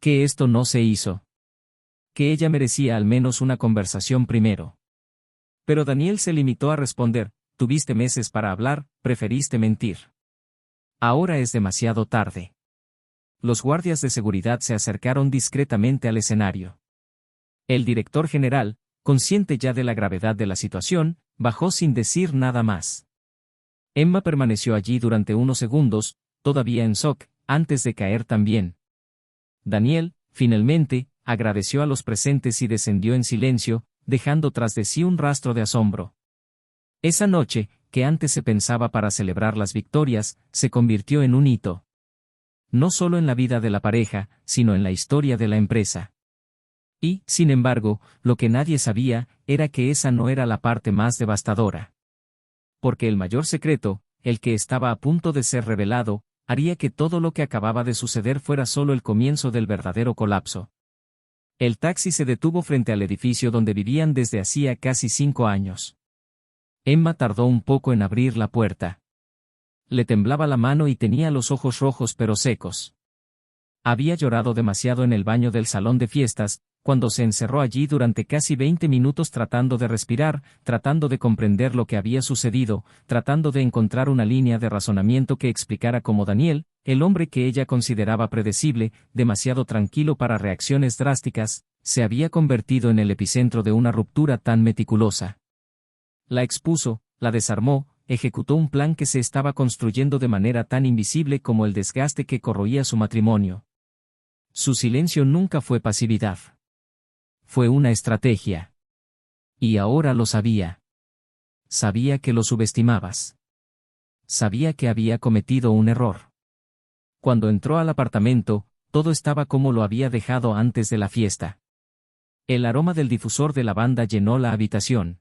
Que esto no se hizo. Que ella merecía al menos una conversación primero. Pero Daniel se limitó a responder, tuviste meses para hablar, preferiste mentir. Ahora es demasiado tarde. Los guardias de seguridad se acercaron discretamente al escenario. El director general, consciente ya de la gravedad de la situación, bajó sin decir nada más. Emma permaneció allí durante unos segundos, todavía en shock, antes de caer también. Daniel, finalmente, agradeció a los presentes y descendió en silencio, dejando tras de sí un rastro de asombro. Esa noche, que antes se pensaba para celebrar las victorias, se convirtió en un hito. No solo en la vida de la pareja, sino en la historia de la empresa. Y, sin embargo, lo que nadie sabía, era que esa no era la parte más devastadora. Porque el mayor secreto, el que estaba a punto de ser revelado, haría que todo lo que acababa de suceder fuera solo el comienzo del verdadero colapso. El taxi se detuvo frente al edificio donde vivían desde hacía casi 5 años. Emma tardó un poco en abrir la puerta. Le temblaba la mano y tenía los ojos rojos pero secos. Había llorado demasiado en el baño del salón de fiestas, cuando se encerró allí durante casi 20 minutos tratando de respirar, tratando de comprender lo que había sucedido, tratando de encontrar una línea de razonamiento que explicara cómo Daniel, el hombre que ella consideraba predecible, demasiado tranquilo para reacciones drásticas, se había convertido en el epicentro de una ruptura tan meticulosa. La expuso, la desarmó, ejecutó un plan que se estaba construyendo de manera tan invisible como el desgaste que corroía su matrimonio. Su silencio nunca fue pasividad. Fue una estrategia. Y ahora lo sabía. Sabía que lo subestimabas. Sabía que había cometido un error. Cuando entró al apartamento, todo estaba como lo había dejado antes de la fiesta. El aroma del difusor de lavanda llenó la habitación.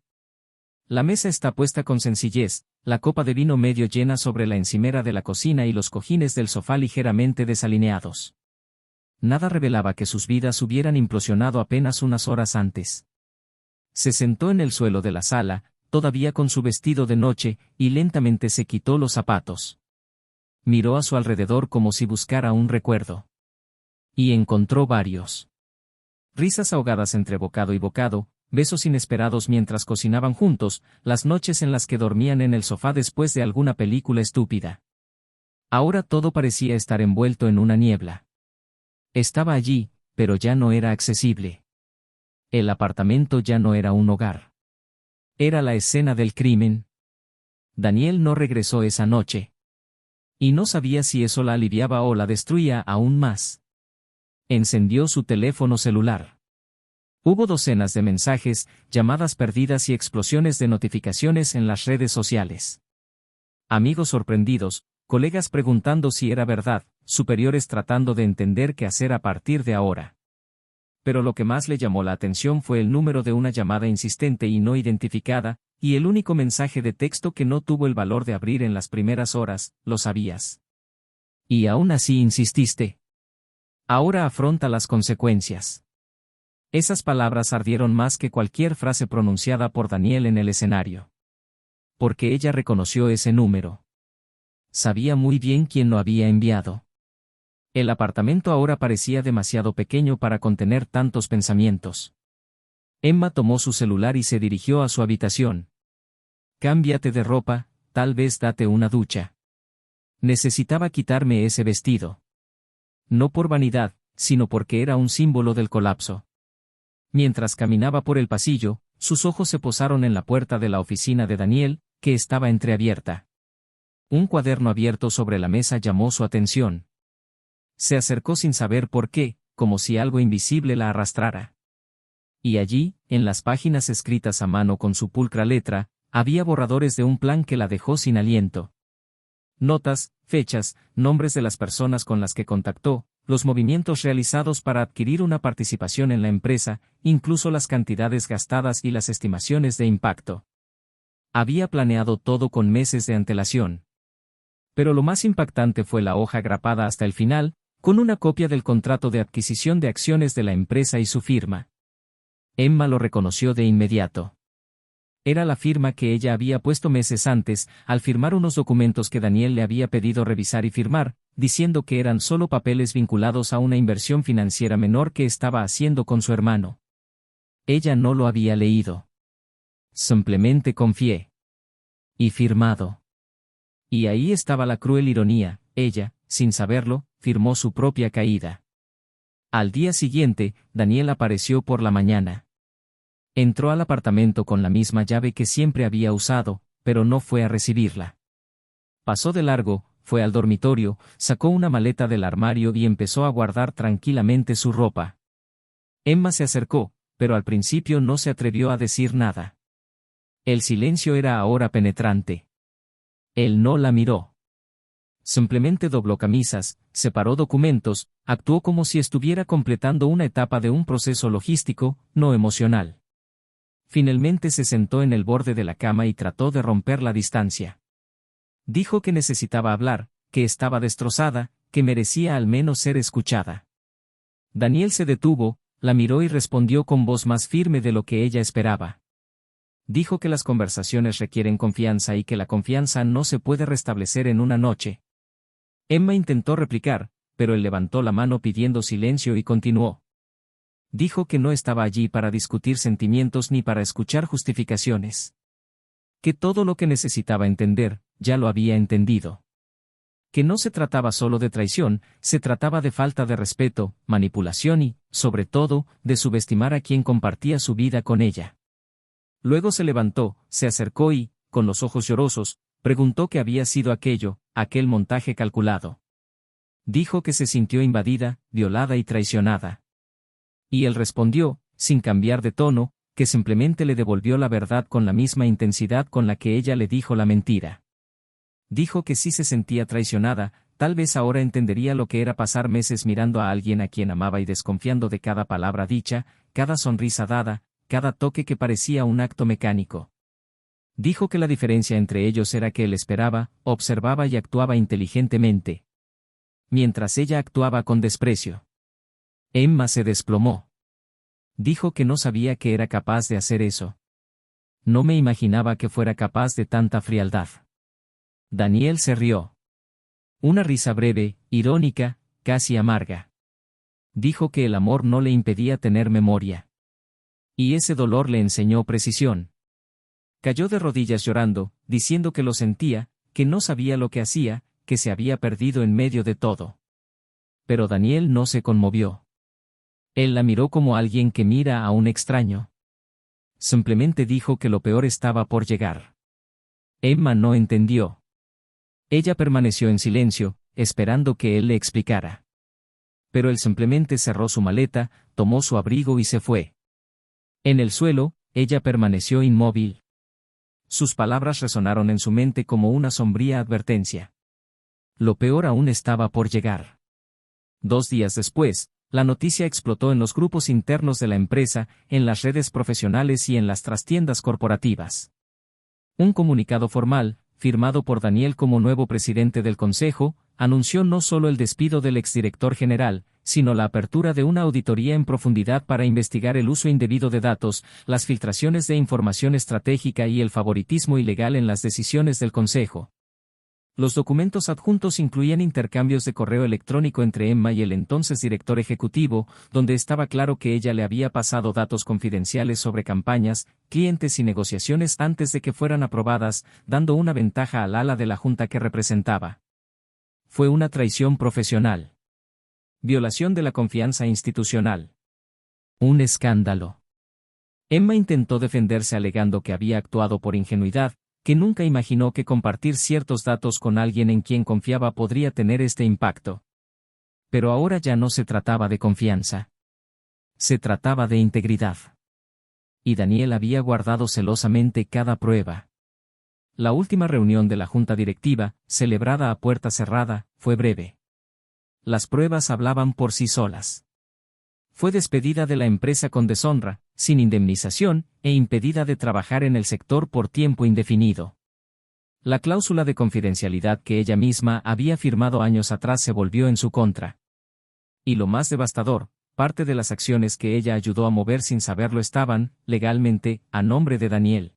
La mesa está puesta con sencillez, la copa de vino medio llena sobre la encimera de la cocina y los cojines del sofá ligeramente desalineados. Nada revelaba que sus vidas hubieran implosionado apenas unas horas antes. Se sentó en el suelo de la sala, todavía con su vestido de noche, y lentamente se quitó los zapatos. Miró a su alrededor como si buscara un recuerdo. Y encontró varios. Risas ahogadas entre bocado y bocado, besos inesperados mientras cocinaban juntos, las noches en las que dormían en el sofá después de alguna película estúpida. Ahora todo parecía estar envuelto en una niebla. Estaba allí, pero ya no era accesible. El apartamento ya no era un hogar. Era la escena del crimen. Daniel no regresó esa noche. Y no sabía si eso la aliviaba o la destruía aún más. Encendió su teléfono celular. Hubo docenas de mensajes, llamadas perdidas y explosiones de notificaciones en las redes sociales. Amigos sorprendidos, colegas preguntando si era verdad, superiores tratando de entender qué hacer a partir de ahora. Pero lo que más le llamó la atención fue el número de una llamada insistente y no identificada, y el único mensaje de texto que no tuvo el valor de abrir en las primeras horas, ¿lo sabías? Y aún así insististe. Ahora afronta las consecuencias. Esas palabras ardieron más que cualquier frase pronunciada por Daniel en el escenario. Porque ella reconoció ese número. Sabía muy bien quién lo había enviado. El apartamento ahora parecía demasiado pequeño para contener tantos pensamientos. Emma tomó su celular y se dirigió a su habitación. Cámbiate de ropa, tal vez date una ducha. Necesitaba quitarme ese vestido. No por vanidad, sino porque era un símbolo del colapso. Mientras caminaba por el pasillo, sus ojos se posaron en la puerta de la oficina de Daniel, que estaba entreabierta. Un cuaderno abierto sobre la mesa llamó su atención. Se acercó sin saber por qué, como si algo invisible la arrastrara. Y allí, en las páginas escritas a mano con su pulcra letra, había borradores de un plan que la dejó sin aliento. Notas, fechas, nombres de las personas con las que contactó, los movimientos realizados para adquirir una participación en la empresa, incluso las cantidades gastadas y las estimaciones de impacto. Había planeado todo con meses de antelación. Pero lo más impactante fue la hoja grapada hasta el final, con una copia del contrato de adquisición de acciones de la empresa y su firma. Emma lo reconoció de inmediato. Era la firma que ella había puesto meses antes, al firmar unos documentos que Daniel le había pedido revisar y firmar, diciendo que eran solo papeles vinculados a una inversión financiera menor que estaba haciendo con su hermano. Ella no lo había leído. Simplemente confié. Y firmado. Y ahí estaba la cruel ironía, ella, sin saberlo, firmó su propia caída. Al día siguiente, Daniel apareció por la mañana. Entró al apartamento con la misma llave que siempre había usado, pero no fue a recibirla. Pasó de largo, fue al dormitorio, sacó una maleta del armario y empezó a guardar tranquilamente su ropa. Emma se acercó, pero al principio no se atrevió a decir nada. El silencio era ahora penetrante. Él no la miró. Simplemente dobló camisas, separó documentos, actuó como si estuviera completando una etapa de un proceso logístico, no emocional. Finalmente se sentó en el borde de la cama y trató de romper la distancia. Dijo que necesitaba hablar, que estaba destrozada, que merecía al menos ser escuchada. Daniel se detuvo, la miró y respondió con voz más firme de lo que ella esperaba. Dijo que las conversaciones requieren confianza y que la confianza no se puede restablecer en una noche. Emma intentó replicar, pero él levantó la mano pidiendo silencio y continuó. Dijo que no estaba allí para discutir sentimientos ni para escuchar justificaciones. Que todo lo que necesitaba entender, ya lo había entendido. Que no se trataba solo de traición, se trataba de falta de respeto, manipulación y, sobre todo, de subestimar a quien compartía su vida con ella. Luego se levantó, se acercó y, con los ojos llorosos, preguntó qué había sido aquello, aquel montaje calculado. Dijo que se sintió invadida, violada y traicionada. Y él respondió, sin cambiar de tono, que simplemente le devolvió la verdad con la misma intensidad con la que ella le dijo la mentira. Dijo que si se sentía traicionada, tal vez ahora entendería lo que era pasar meses mirando a alguien a quien amaba y desconfiando de cada palabra dicha, cada sonrisa dada, cada toque que parecía un acto mecánico. Dijo que la diferencia entre ellos era que él esperaba, observaba y actuaba inteligentemente, mientras ella actuaba con desprecio. Emma se desplomó. Dijo que no sabía que era capaz de hacer eso. No me imaginaba que fuera capaz de tanta frialdad. Daniel se rió. Una risa breve, irónica, casi amarga. Dijo que el amor no le impedía tener memoria. Y ese dolor le enseñó precisión. Cayó de rodillas llorando, diciendo que lo sentía, que no sabía lo que hacía, que se había perdido en medio de todo. Pero Daniel no se conmovió. Él la miró como alguien que mira a un extraño. Simplemente dijo que lo peor estaba por llegar. Emma no entendió. Ella permaneció en silencio, esperando que él le explicara. Pero él simplemente cerró su maleta, tomó su abrigo y se fue. En el suelo, ella permaneció inmóvil. Sus palabras resonaron en su mente como una sombría advertencia. Lo peor aún estaba por llegar. 2 días después, la noticia explotó en los grupos internos de la empresa, en las redes profesionales y en las trastiendas corporativas. Un comunicado formal, firmado por Daniel como nuevo presidente del consejo, anunció no solo el despido del exdirector general, sino la apertura de una auditoría en profundidad para investigar el uso indebido de datos, las filtraciones de información estratégica y el favoritismo ilegal en las decisiones del Consejo. Los documentos adjuntos incluían intercambios de correo electrónico entre Emma y el entonces director ejecutivo, donde estaba claro que ella le había pasado datos confidenciales sobre campañas, clientes y negociaciones antes de que fueran aprobadas, dando una ventaja al ala de la junta que representaba. Fue una traición profesional. Violación de la confianza institucional. Un escándalo. Emma intentó defenderse alegando que había actuado por ingenuidad, que nunca imaginó que compartir ciertos datos con alguien en quien confiaba podría tener este impacto. Pero ahora ya no se trataba de confianza. Se trataba de integridad. Y Daniel había guardado celosamente cada prueba. La última reunión de la junta directiva, celebrada a puerta cerrada, fue breve. Las pruebas hablaban por sí solas. Fue despedida de la empresa con deshonra, sin indemnización, e impedida de trabajar en el sector por tiempo indefinido. La cláusula de confidencialidad que ella misma había firmado años atrás se volvió en su contra. Y lo más devastador, parte de las acciones que ella ayudó a mover sin saberlo estaban, legalmente, a nombre de Daniel.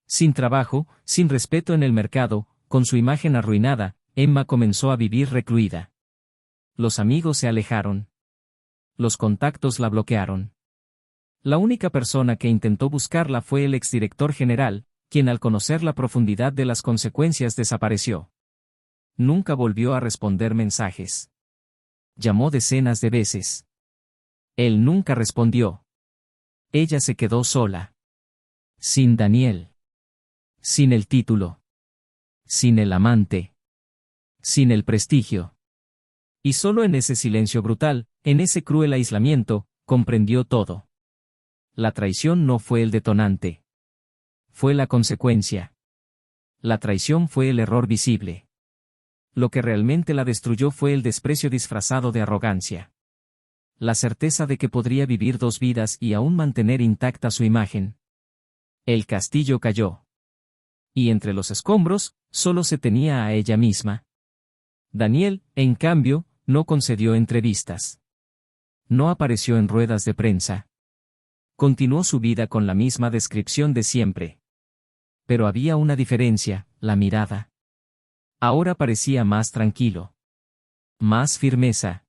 Sin trabajo, sin respeto en el mercado, con su imagen arruinada, Emma comenzó a vivir recluida. Los amigos se alejaron. Los contactos la bloquearon. La única persona que intentó buscarla fue el exdirector general, quien al conocer la profundidad de las consecuencias desapareció. Nunca volvió a responder mensajes. Llamó decenas de veces. Él nunca respondió. Ella se quedó sola. Sin Daniel. Sin el título. Sin el amante. Sin el prestigio. Y solo en ese silencio brutal, en ese cruel aislamiento, comprendió todo. La traición no fue el detonante. Fue la consecuencia. La traición fue el error visible. Lo que realmente la destruyó fue el desprecio disfrazado de arrogancia. La certeza de que podría vivir dos vidas y aún mantener intacta su imagen. El castillo cayó. Y entre los escombros, solo se tenía a ella misma. Daniel, en cambio, no concedió entrevistas. No apareció en ruedas de prensa. Continuó su vida con la misma descripción de siempre. Pero había una diferencia, la mirada. Ahora parecía más tranquilo. Más firmeza.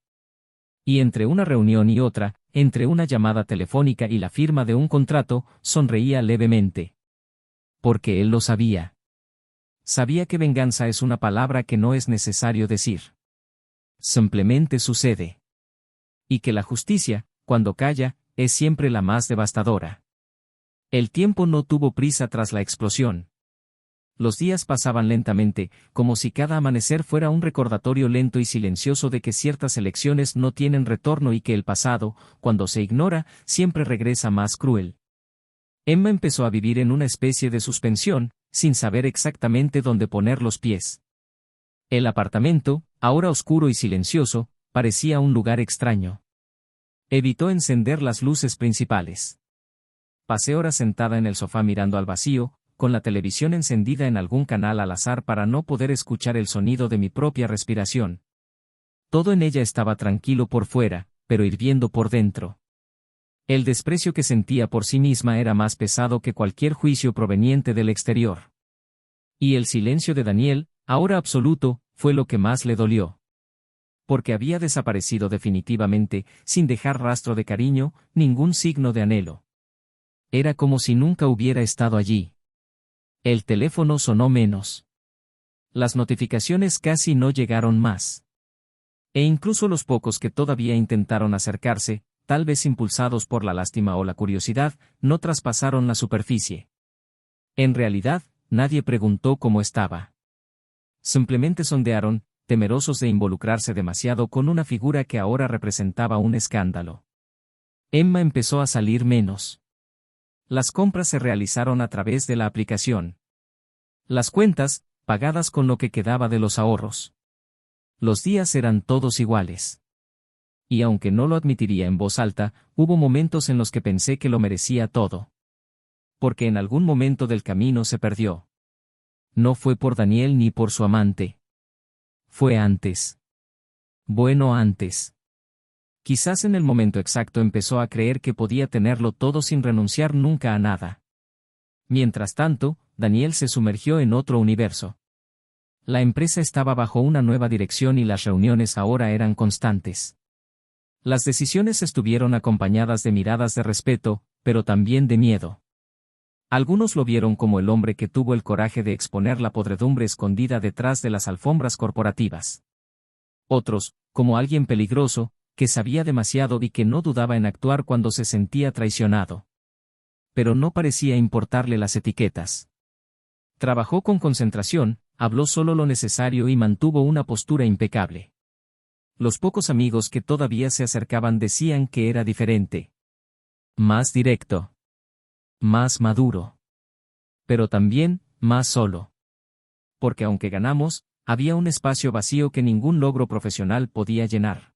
Y entre una reunión y otra, entre una llamada telefónica y la firma de un contrato, sonreía levemente. Porque él lo sabía. Sabía que venganza es una palabra que no es necesario decir. Simplemente sucede. Y que la justicia, cuando calla, es siempre la más devastadora. El tiempo no tuvo prisa tras la explosión. Los días pasaban lentamente, como si cada amanecer fuera un recordatorio lento y silencioso de que ciertas elecciones no tienen retorno y que el pasado, cuando se ignora, siempre regresa más cruel. Emma empezó a vivir en una especie de suspensión, sin saber exactamente dónde poner los pies. El apartamento, ahora oscuro y silencioso, parecía un lugar extraño. Evitó encender las luces principales. Pasé horas sentada en el sofá mirando al vacío, con la televisión encendida en algún canal al azar para no poder escuchar el sonido de mi propia respiración. Todo en ella estaba tranquilo por fuera, pero hirviendo por dentro. El desprecio que sentía por sí misma era más pesado que cualquier juicio proveniente del exterior. Y el silencio de Daniel, ahora absoluto, fue lo que más le dolió. Porque había desaparecido definitivamente, sin dejar rastro de cariño, ningún signo de anhelo. Era como si nunca hubiera estado allí. El teléfono sonó menos. Las notificaciones casi no llegaron más. E incluso los pocos que todavía intentaron acercarse, tal vez impulsados por la lástima o la curiosidad, no traspasaron la superficie. En realidad, nadie preguntó cómo estaba. Simplemente sondearon, temerosos de involucrarse demasiado con una figura que ahora representaba un escándalo. Emma empezó a salir menos. Las compras se realizaron a través de la aplicación. Las cuentas, pagadas con lo que quedaba de los ahorros. Los días eran todos iguales. Y aunque no lo admitiría en voz alta, hubo momentos en los que pensé que lo merecía todo. Porque en algún momento del camino se perdió. No fue por Daniel ni por su amante. Fue antes. Bueno, antes. Quizás en el momento exacto empezó a creer que podía tenerlo todo sin renunciar nunca a nada. Mientras tanto, Daniel se sumergió en otro universo. La empresa estaba bajo una nueva dirección y las reuniones ahora eran constantes. Las decisiones estuvieron acompañadas de miradas de respeto, pero también de miedo. Algunos lo vieron como el hombre que tuvo el coraje de exponer la podredumbre escondida detrás de las alfombras corporativas. Otros, como alguien peligroso, que sabía demasiado y que no dudaba en actuar cuando se sentía traicionado. Pero no parecía importarle las etiquetas. Trabajó con concentración, habló solo lo necesario y mantuvo una postura impecable. Los pocos amigos que todavía se acercaban decían que era diferente. Más directo. Más maduro. Pero también, más solo. Porque aunque ganamos, había un espacio vacío que ningún logro profesional podía llenar.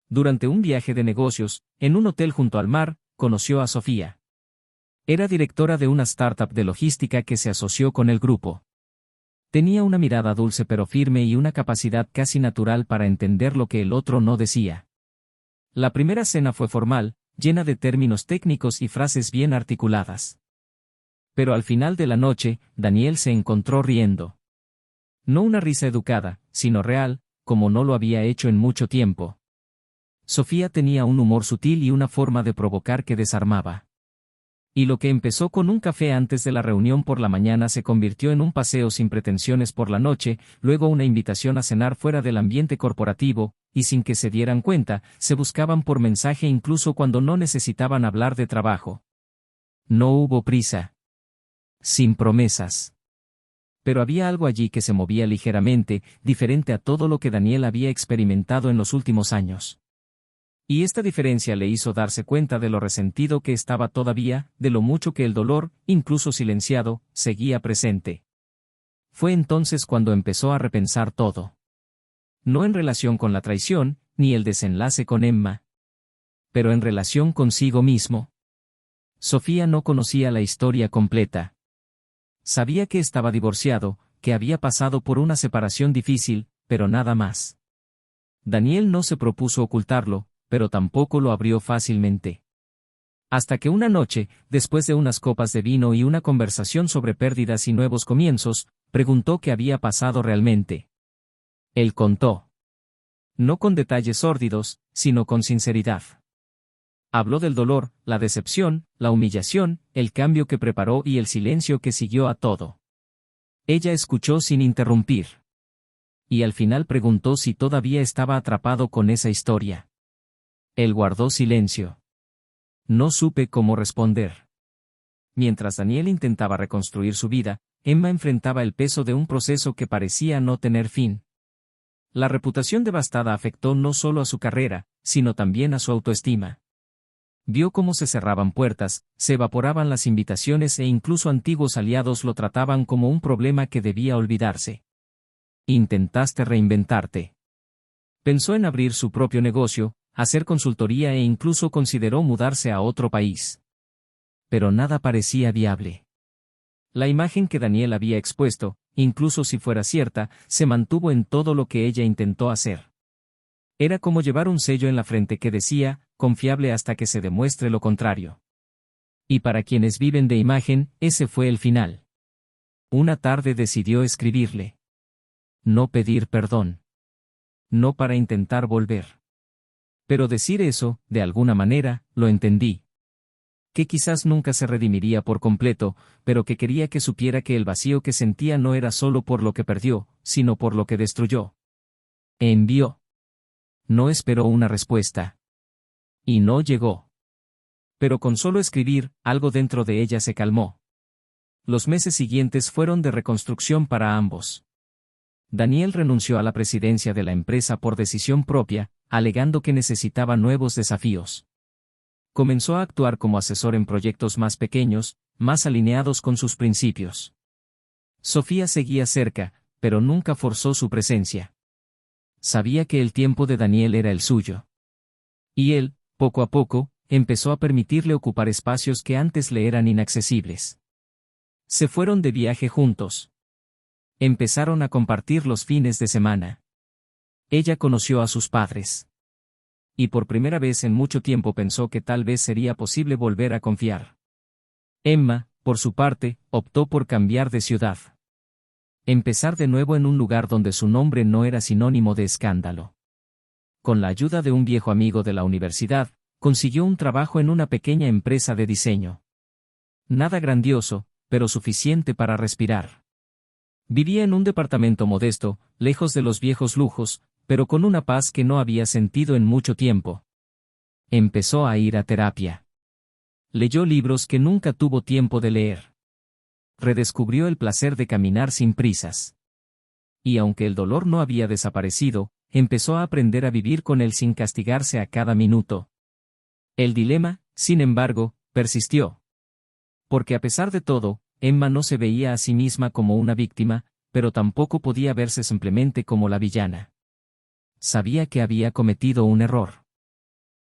Durante un viaje de negocios, en un hotel junto al mar, conoció a Sofía. Era directora de una startup de logística que se asoció con el grupo. Tenía una mirada dulce pero firme y una capacidad casi natural para entender lo que el otro no decía. La primera cena fue formal, llena de términos técnicos y frases bien articuladas. Pero al final de la noche, Daniel se encontró riendo. No una risa educada, sino real, como no lo había hecho en mucho tiempo. Sofía tenía un humor sutil y una forma de provocar que desarmaba. Y lo que empezó con un café antes de la reunión por la mañana se convirtió en un paseo sin pretensiones por la noche, luego una invitación a cenar fuera del ambiente corporativo, y sin que se dieran cuenta, se buscaban por mensaje incluso cuando no necesitaban hablar de trabajo. No hubo prisa. Sin promesas. Pero había algo allí que se movía ligeramente, diferente a todo lo que Daniel había experimentado en los últimos años. Y esta diferencia le hizo darse cuenta de lo resentido que estaba todavía, de lo mucho que el dolor, incluso silenciado, seguía presente. Fue entonces cuando empezó a repensar todo. No en relación con la traición, ni el desenlace con Emma. Pero en relación consigo mismo. Sofía no conocía la historia completa. Sabía que estaba divorciado, que había pasado por una separación difícil, pero nada más. Daniel no se propuso ocultarlo, pero tampoco lo abrió fácilmente. Hasta que una noche, después de unas copas de vino y una conversación sobre pérdidas y nuevos comienzos, preguntó qué había pasado realmente. Él contó. No con detalles sórdidos, sino con sinceridad. Habló del dolor, la decepción, la humillación, el cambio que preparó y el silencio que siguió a todo. Ella escuchó sin interrumpir. Y al final preguntó si todavía estaba atrapado con esa historia. Él guardó silencio. No supe cómo responder. Mientras Daniel intentaba reconstruir su vida, Emma enfrentaba el peso de un proceso que parecía no tener fin. La reputación devastada afectó no solo a su carrera, sino también a su autoestima. Vio cómo se cerraban puertas, se evaporaban las invitaciones e incluso antiguos aliados lo trataban como un problema que debía olvidarse. Intentaste reinventarte. Pensó en abrir su propio negocio, hacer consultoría e incluso consideró mudarse a otro país. Pero nada parecía viable. La imagen que Daniel había expuesto, incluso si fuera cierta, se mantuvo en todo lo que ella intentó hacer. Era como llevar un sello en la frente que decía, confiable hasta que se demuestre lo contrario. Y para quienes viven de imagen, ese fue el final. Una tarde decidió escribirle. No pedir perdón. No para intentar volver. Pero decir eso, de alguna manera, lo entendí. Que quizás nunca se redimiría por completo, pero que quería que supiera que el vacío que sentía no era solo por lo que perdió, sino por lo que destruyó. Envió. No esperó una respuesta. Y no llegó. Pero con solo escribir, algo dentro de ella se calmó. Los meses siguientes fueron de reconstrucción para ambos. Daniel renunció a la presidencia de la empresa por decisión propia, alegando que necesitaba nuevos desafíos. Comenzó a actuar como asesor en proyectos más pequeños, más alineados con sus principios. Sofía seguía cerca, pero nunca forzó su presencia. Sabía que el tiempo de Daniel era el suyo. Y él, poco a poco, empezó a permitirle ocupar espacios que antes le eran inaccesibles. Se fueron de viaje juntos. Empezaron a compartir los fines de semana. Ella conoció a sus padres. Y por primera vez en mucho tiempo pensó que tal vez sería posible volver a confiar. Emma, por su parte, optó por cambiar de ciudad. Empezar de nuevo en un lugar donde su nombre no era sinónimo de escándalo. Con la ayuda de un viejo amigo de la universidad, consiguió un trabajo en una pequeña empresa de diseño. Nada grandioso, pero suficiente para respirar. Vivía en un departamento modesto, lejos de los viejos lujos, pero con una paz que no había sentido en mucho tiempo. Empezó a ir a terapia. Leyó libros que nunca tuvo tiempo de leer. Redescubrió el placer de caminar sin prisas. Y aunque el dolor no había desaparecido, empezó a aprender a vivir con él sin castigarse a cada minuto. El dilema, sin embargo, persistió. Porque a pesar de todo, Emma no se veía a sí misma como una víctima, pero tampoco podía verse simplemente como la villana. Sabía que había cometido un error.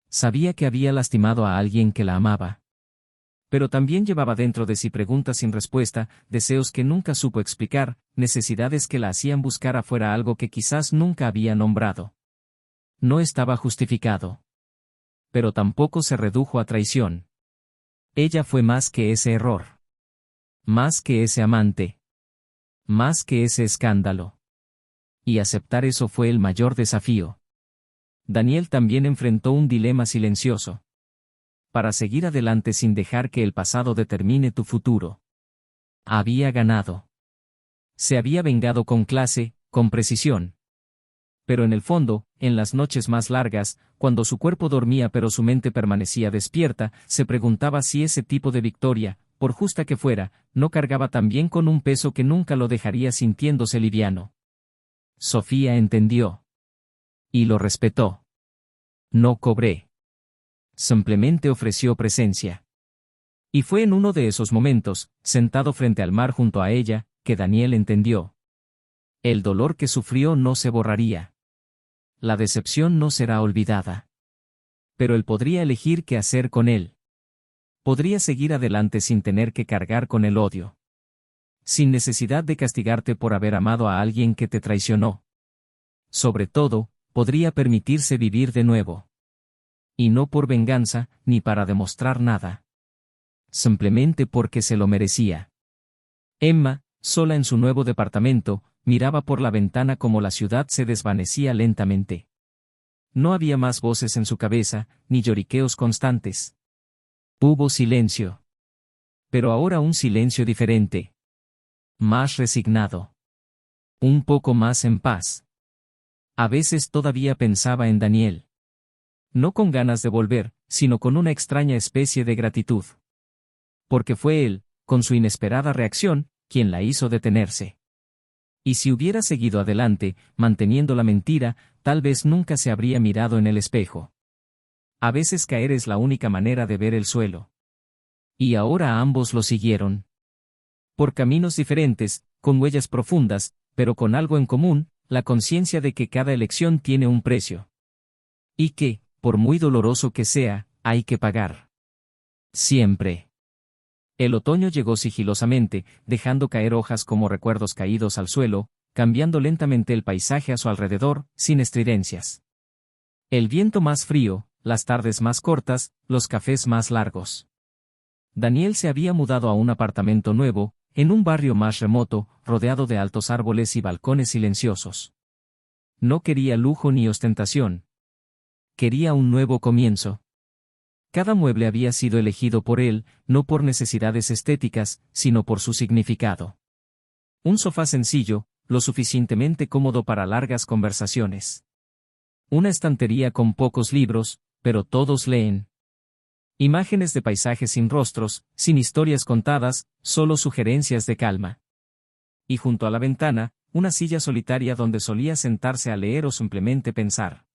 Sabía que había lastimado a alguien que la amaba. Pero también llevaba dentro de sí preguntas sin respuesta, deseos que nunca supo explicar, necesidades que la hacían buscar afuera algo que quizás nunca había nombrado. No estaba justificado. Pero tampoco se redujo a traición. Ella fue más que ese error. Más que ese amante. Más que ese escándalo. Y aceptar eso fue el mayor desafío. Daniel también enfrentó un dilema silencioso. Para seguir adelante sin dejar que el pasado determine tu futuro. Había ganado. Se había vengado con clase, con precisión. Pero en el fondo, en las noches más largas, cuando su cuerpo dormía pero su mente permanecía despierta, se preguntaba si ese tipo de victoria, por justa que fuera, no cargaba también con un peso que nunca lo dejaría sintiéndose liviano. Sofía entendió. Y lo respetó. No cobré. Simplemente ofreció presencia. Y fue en uno de esos momentos, sentado frente al mar junto a ella, que Daniel entendió. El dolor que sufrió no se borraría. La decepción no será olvidada. Pero él podría elegir qué hacer con él. Podría seguir adelante sin tener que cargar con el odio. Sin necesidad de castigarte por haber amado a alguien que te traicionó. Sobre todo, podría permitirse vivir de nuevo. Y no por venganza, ni para demostrar nada. Simplemente porque se lo merecía. Emma, sola en su nuevo departamento, miraba por la ventana como la ciudad se desvanecía lentamente. No había más voces en su cabeza, ni lloriqueos constantes. Hubo silencio. Pero ahora un silencio diferente. Más resignado. Un poco más en paz. A veces todavía pensaba en Daniel. No con ganas de volver, sino con una extraña especie de gratitud. Porque fue él, con su inesperada reacción, quien la hizo detenerse. Y si hubiera seguido adelante, manteniendo la mentira, tal vez nunca se habría mirado en el espejo. A veces caer es la única manera de ver el suelo. Y ahora ambos lo siguieron. Por caminos diferentes, con huellas profundas, pero con algo en común, la conciencia de que cada elección tiene un precio. Y que, por muy doloroso que sea, hay que pagar. Siempre. El otoño llegó sigilosamente, dejando caer hojas como recuerdos caídos al suelo, cambiando lentamente el paisaje a su alrededor, sin estridencias. El viento más frío, las tardes más cortas, los cafés más largos. Daniel se había mudado a un apartamento nuevo, en un barrio más remoto, rodeado de altos árboles y balcones silenciosos. No quería lujo ni ostentación. Quería un nuevo comienzo. Cada mueble había sido elegido por él, no por necesidades estéticas, sino por su significado. Un sofá sencillo, lo suficientemente cómodo para largas conversaciones. Una estantería con pocos libros, pero todos leen. Imágenes de paisajes sin rostros, sin historias contadas, solo sugerencias de calma. Y junto a la ventana, una silla solitaria donde solía sentarse a leer o simplemente pensar.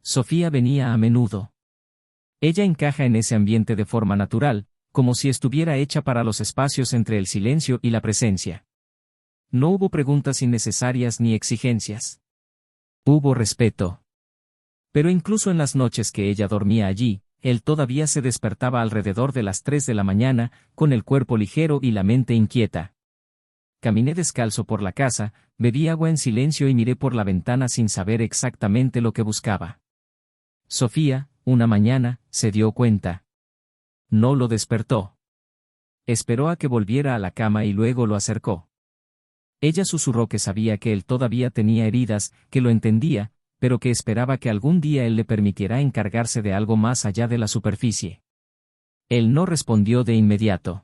Sofía venía a menudo. Ella encaja en ese ambiente de forma natural, como si estuviera hecha para los espacios entre el silencio y la presencia. No hubo preguntas innecesarias ni exigencias. Hubo respeto. Pero incluso en las noches que ella dormía allí, él todavía se despertaba alrededor de las 3 de la mañana, con el cuerpo ligero y la mente inquieta. Caminé descalzo por la casa, bebí agua en silencio y miré por la ventana sin saber exactamente lo que buscaba. Sofía, una mañana, se dio cuenta. No lo despertó. Esperó a que volviera a la cama y luego lo acercó. Ella susurró que sabía que él todavía tenía heridas, que lo entendía, pero que esperaba que algún día él le permitiera encargarse de algo más allá de la superficie. Él no respondió de inmediato.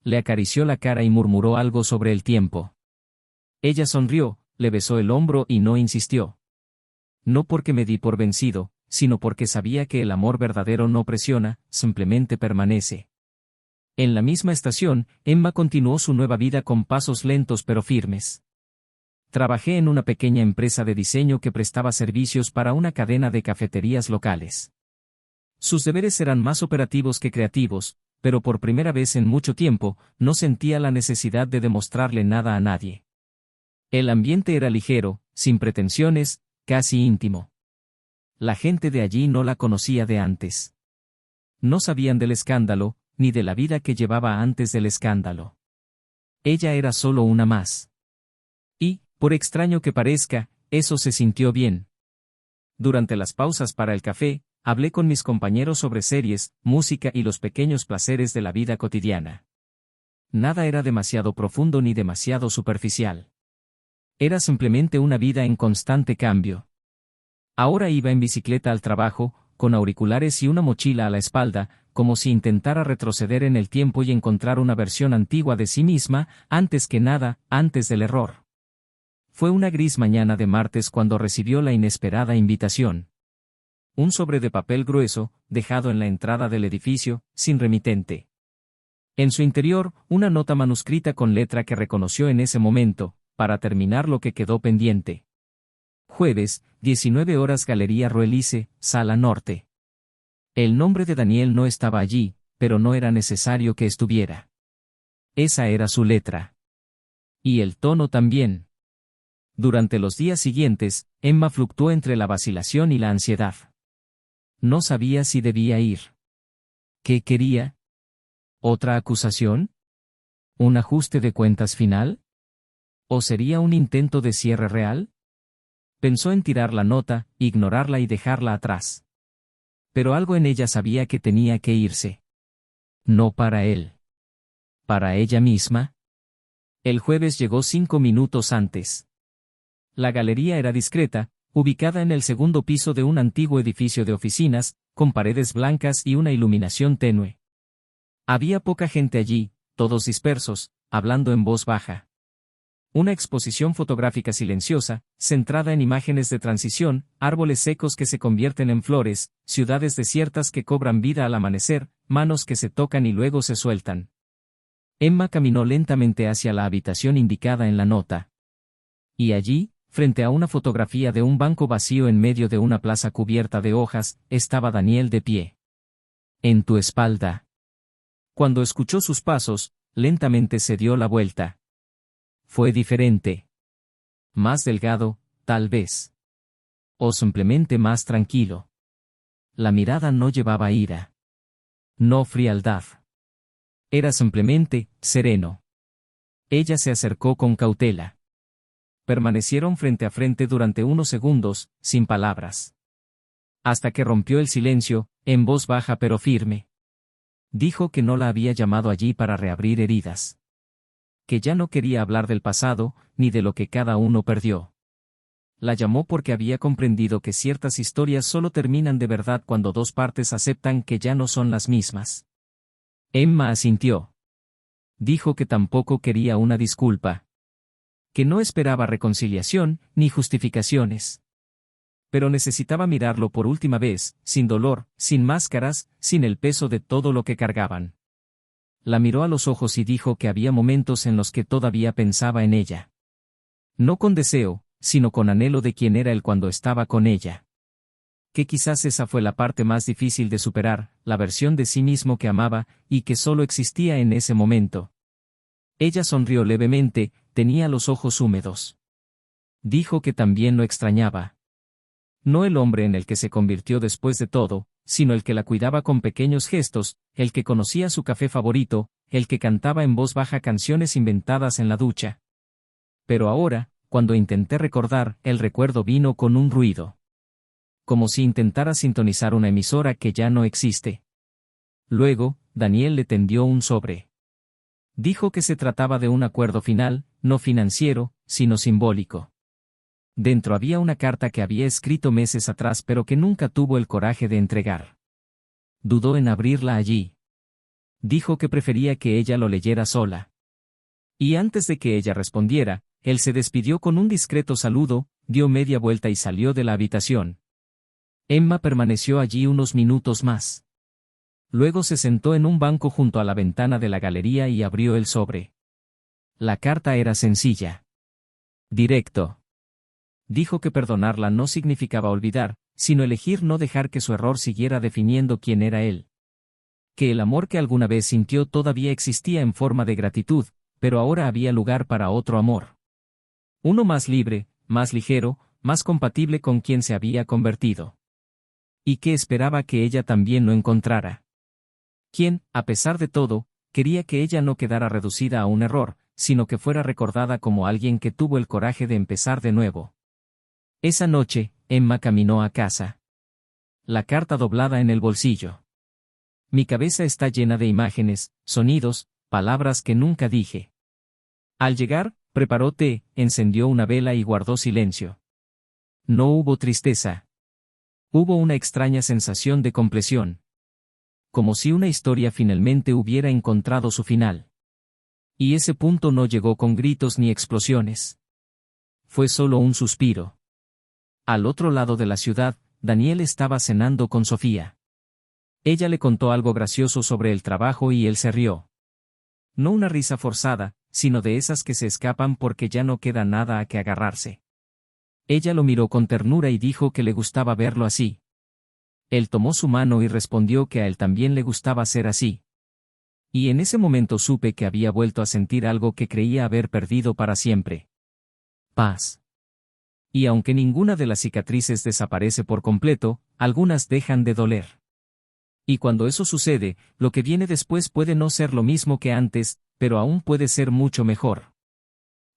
Le acarició la cara y murmuró algo sobre el tiempo. Ella sonrió, le besó el hombro y no insistió. No porque me di por vencido, sino porque sabía que el amor verdadero no presiona, simplemente permanece. En la misma estación, Emma continuó su nueva vida con pasos lentos pero firmes. Trabajé en una pequeña empresa de diseño que prestaba servicios para una cadena de cafeterías locales. Sus deberes eran más operativos que creativos, pero por primera vez en mucho tiempo, no sentía la necesidad de demostrarle nada a nadie. El ambiente era ligero, sin pretensiones, casi íntimo. La gente de allí no la conocía de antes. No sabían del escándalo, ni de la vida que llevaba antes del escándalo. Ella era solo una más. Y, por extraño que parezca, eso se sintió bien. Durante las pausas para el café, hablé con mis compañeros sobre series, música y los pequeños placeres de la vida cotidiana. Nada era demasiado profundo ni demasiado superficial. Era simplemente una vida en constante cambio. Ahora iba en bicicleta al trabajo, con auriculares y una mochila a la espalda, como si intentara retroceder en el tiempo y encontrar una versión antigua de sí misma, antes que nada, antes del error. Fue una gris mañana de martes cuando recibió la inesperada invitación. Un sobre de papel grueso, dejado en la entrada del edificio, sin remitente. En su interior, una nota manuscrita con letra que reconoció en ese momento, para terminar lo que quedó pendiente. Jueves, 19 horas Galería Roelice, Sala Norte. El nombre de Daniel no estaba allí, pero no era necesario que estuviera. Esa era su letra. Y el tono también. Durante los días siguientes, Emma fluctuó entre la vacilación y la ansiedad. No sabía si debía ir. ¿Qué quería? ¿Otra acusación? ¿Un ajuste de cuentas final? ¿O sería un intento de cierre real? Pensó en tirar la nota, ignorarla y dejarla atrás. Pero algo en ella sabía que tenía que irse. No para él. ¿Para ella misma? El jueves llegó 5 minutos antes. La galería era discreta, ubicada en el segundo piso de un antiguo edificio de oficinas, con paredes blancas y una iluminación tenue. Había poca gente allí, todos dispersos, hablando en voz baja. Una exposición fotográfica silenciosa, centrada en imágenes de transición, árboles secos que se convierten en flores, ciudades desiertas que cobran vida al amanecer, manos que se tocan y luego se sueltan. Emma caminó lentamente hacia la habitación indicada en la nota. Y allí, frente a una fotografía de un banco vacío en medio de una plaza cubierta de hojas, estaba Daniel de pie. En tu espalda. Cuando escuchó sus pasos, lentamente se dio la vuelta. Fue diferente. Más delgado, tal vez. O simplemente más tranquilo. La mirada no llevaba ira. No frialdad. Era simplemente, sereno. Ella se acercó con cautela. Permanecieron frente a frente durante unos segundos, sin palabras. Hasta que rompió el silencio, en voz baja pero firme. Dijo que no la había llamado allí para reabrir heridas. Que ya no quería hablar del pasado, ni de lo que cada uno perdió. La llamó porque había comprendido que ciertas historias solo terminan de verdad cuando dos partes aceptan que ya no son las mismas. Emma asintió. Dijo que tampoco quería una disculpa. Que no esperaba reconciliación, ni justificaciones. Pero necesitaba mirarlo por última vez, sin dolor, sin máscaras, sin el peso de todo lo que cargaban. La miró a los ojos y dijo que había momentos en los que todavía pensaba en ella. No con deseo, sino con anhelo de quién era él cuando estaba con ella. Que quizás esa fue la parte más difícil de superar, la versión de sí mismo que amaba, y que solo existía en ese momento. Ella sonrió levemente, tenía los ojos húmedos. Dijo que también lo extrañaba. No el hombre en el que se convirtió después de todo, sino el que la cuidaba con pequeños gestos, el que conocía su café favorito, el que cantaba en voz baja canciones inventadas en la ducha. Pero ahora, cuando intenté recordar, el recuerdo vino con un ruido. Como si intentara sintonizar una emisora que ya no existe. Luego, Daniel le tendió un sobre. Dijo que se trataba de un acuerdo final, no financiero, sino simbólico. Dentro había una carta que había escrito meses atrás pero que nunca tuvo el coraje de entregar. Dudó en abrirla allí. Dijo que prefería que ella lo leyera sola. Y antes de que ella respondiera, él se despidió con un discreto saludo, dio media vuelta y salió de la habitación. Emma permaneció allí unos minutos más. Luego se sentó en un banco junto a la ventana de la galería y abrió el sobre. La carta era sencilla. Directo. Dijo que perdonarla no significaba olvidar, sino elegir no dejar que su error siguiera definiendo quién era él. Que el amor que alguna vez sintió todavía existía en forma de gratitud, pero ahora había lugar para otro amor. Uno más libre, más ligero, más compatible con quien se había convertido. Y que esperaba que ella también lo encontrara. Quien, a pesar de todo, quería que ella no quedara reducida a un error, sino que fuera recordada como alguien que tuvo el coraje de empezar de nuevo. Esa noche, Emma caminó a casa. La carta doblada en el bolsillo. Mi cabeza está llena de imágenes, sonidos, palabras que nunca dije. Al llegar, preparó té, encendió una vela y guardó silencio. No hubo tristeza. Hubo una extraña sensación de compleción. Como si una historia finalmente hubiera encontrado su final. Y ese punto no llegó con gritos ni explosiones. Fue solo un suspiro. Al otro lado de la ciudad, Daniel estaba cenando con Sofía. Ella le contó algo gracioso sobre el trabajo y él se rió. No una risa forzada, sino de esas que se escapan porque ya no queda nada a que agarrarse. Ella lo miró con ternura y dijo que le gustaba verlo así. Él tomó su mano y respondió que a él también le gustaba ser así. Y en ese momento supe que había vuelto a sentir algo que creía haber perdido para siempre. Paz. Y aunque ninguna de las cicatrices desaparece por completo, algunas dejan de doler. Y cuando eso sucede, lo que viene después puede no ser lo mismo que antes, pero aún puede ser mucho mejor.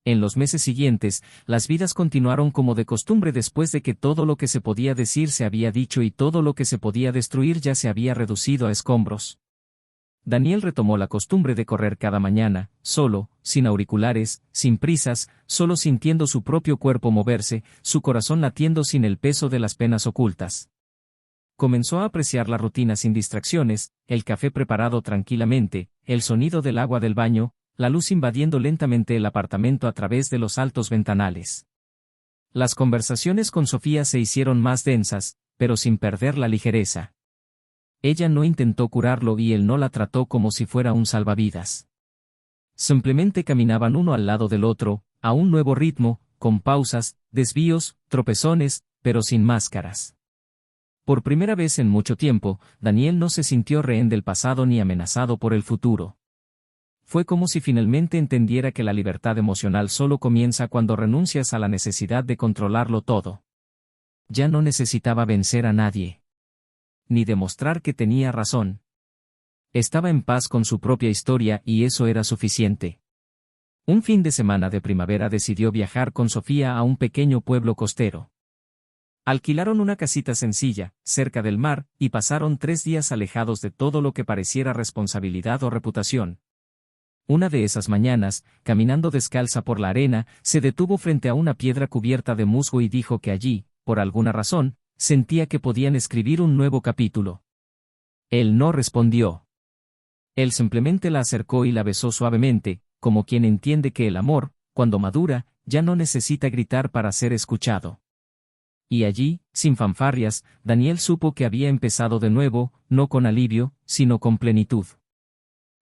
En los meses siguientes, las vidas continuaron como de costumbre después de que todo lo que se podía decir se había dicho y todo lo que se podía destruir ya se había reducido a escombros. Daniel retomó la costumbre de correr cada mañana, solo, sin auriculares, sin prisas, solo sintiendo su propio cuerpo moverse, su corazón latiendo sin el peso de las penas ocultas. Comenzó a apreciar la rutina sin distracciones, el café preparado tranquilamente, el sonido del agua del baño, la luz invadiendo lentamente el apartamento a través de los altos ventanales. Las conversaciones con Sofía se hicieron más densas, pero sin perder la ligereza. Ella no intentó curarlo y él no la trató como si fuera un salvavidas. Simplemente caminaban uno al lado del otro, a un nuevo ritmo, con pausas, desvíos, tropezones, pero sin máscaras. Por primera vez en mucho tiempo, Daniel no se sintió rehén del pasado ni amenazado por el futuro. Fue como si finalmente entendiera que la libertad emocional solo comienza cuando renuncias a la necesidad de controlarlo todo. Ya no necesitaba vencer a nadie. Ni demostrar que tenía razón. Estaba en paz con su propia historia y eso era suficiente. Un fin de semana de primavera decidió viajar con Sofía a un pequeño pueblo costero. Alquilaron una casita sencilla, cerca del mar, y pasaron 3 días alejados de todo lo que pareciera responsabilidad o reputación. Una de esas mañanas, caminando descalza por la arena, se detuvo frente a una piedra cubierta de musgo y dijo que allí, por alguna razón, sentía que podían escribir un nuevo capítulo. Él no respondió. Él simplemente la acercó y la besó suavemente, como quien entiende que el amor, cuando madura, ya no necesita gritar para ser escuchado. Y allí, sin fanfarrias, Daniel supo que había empezado de nuevo, no con alivio, sino con plenitud.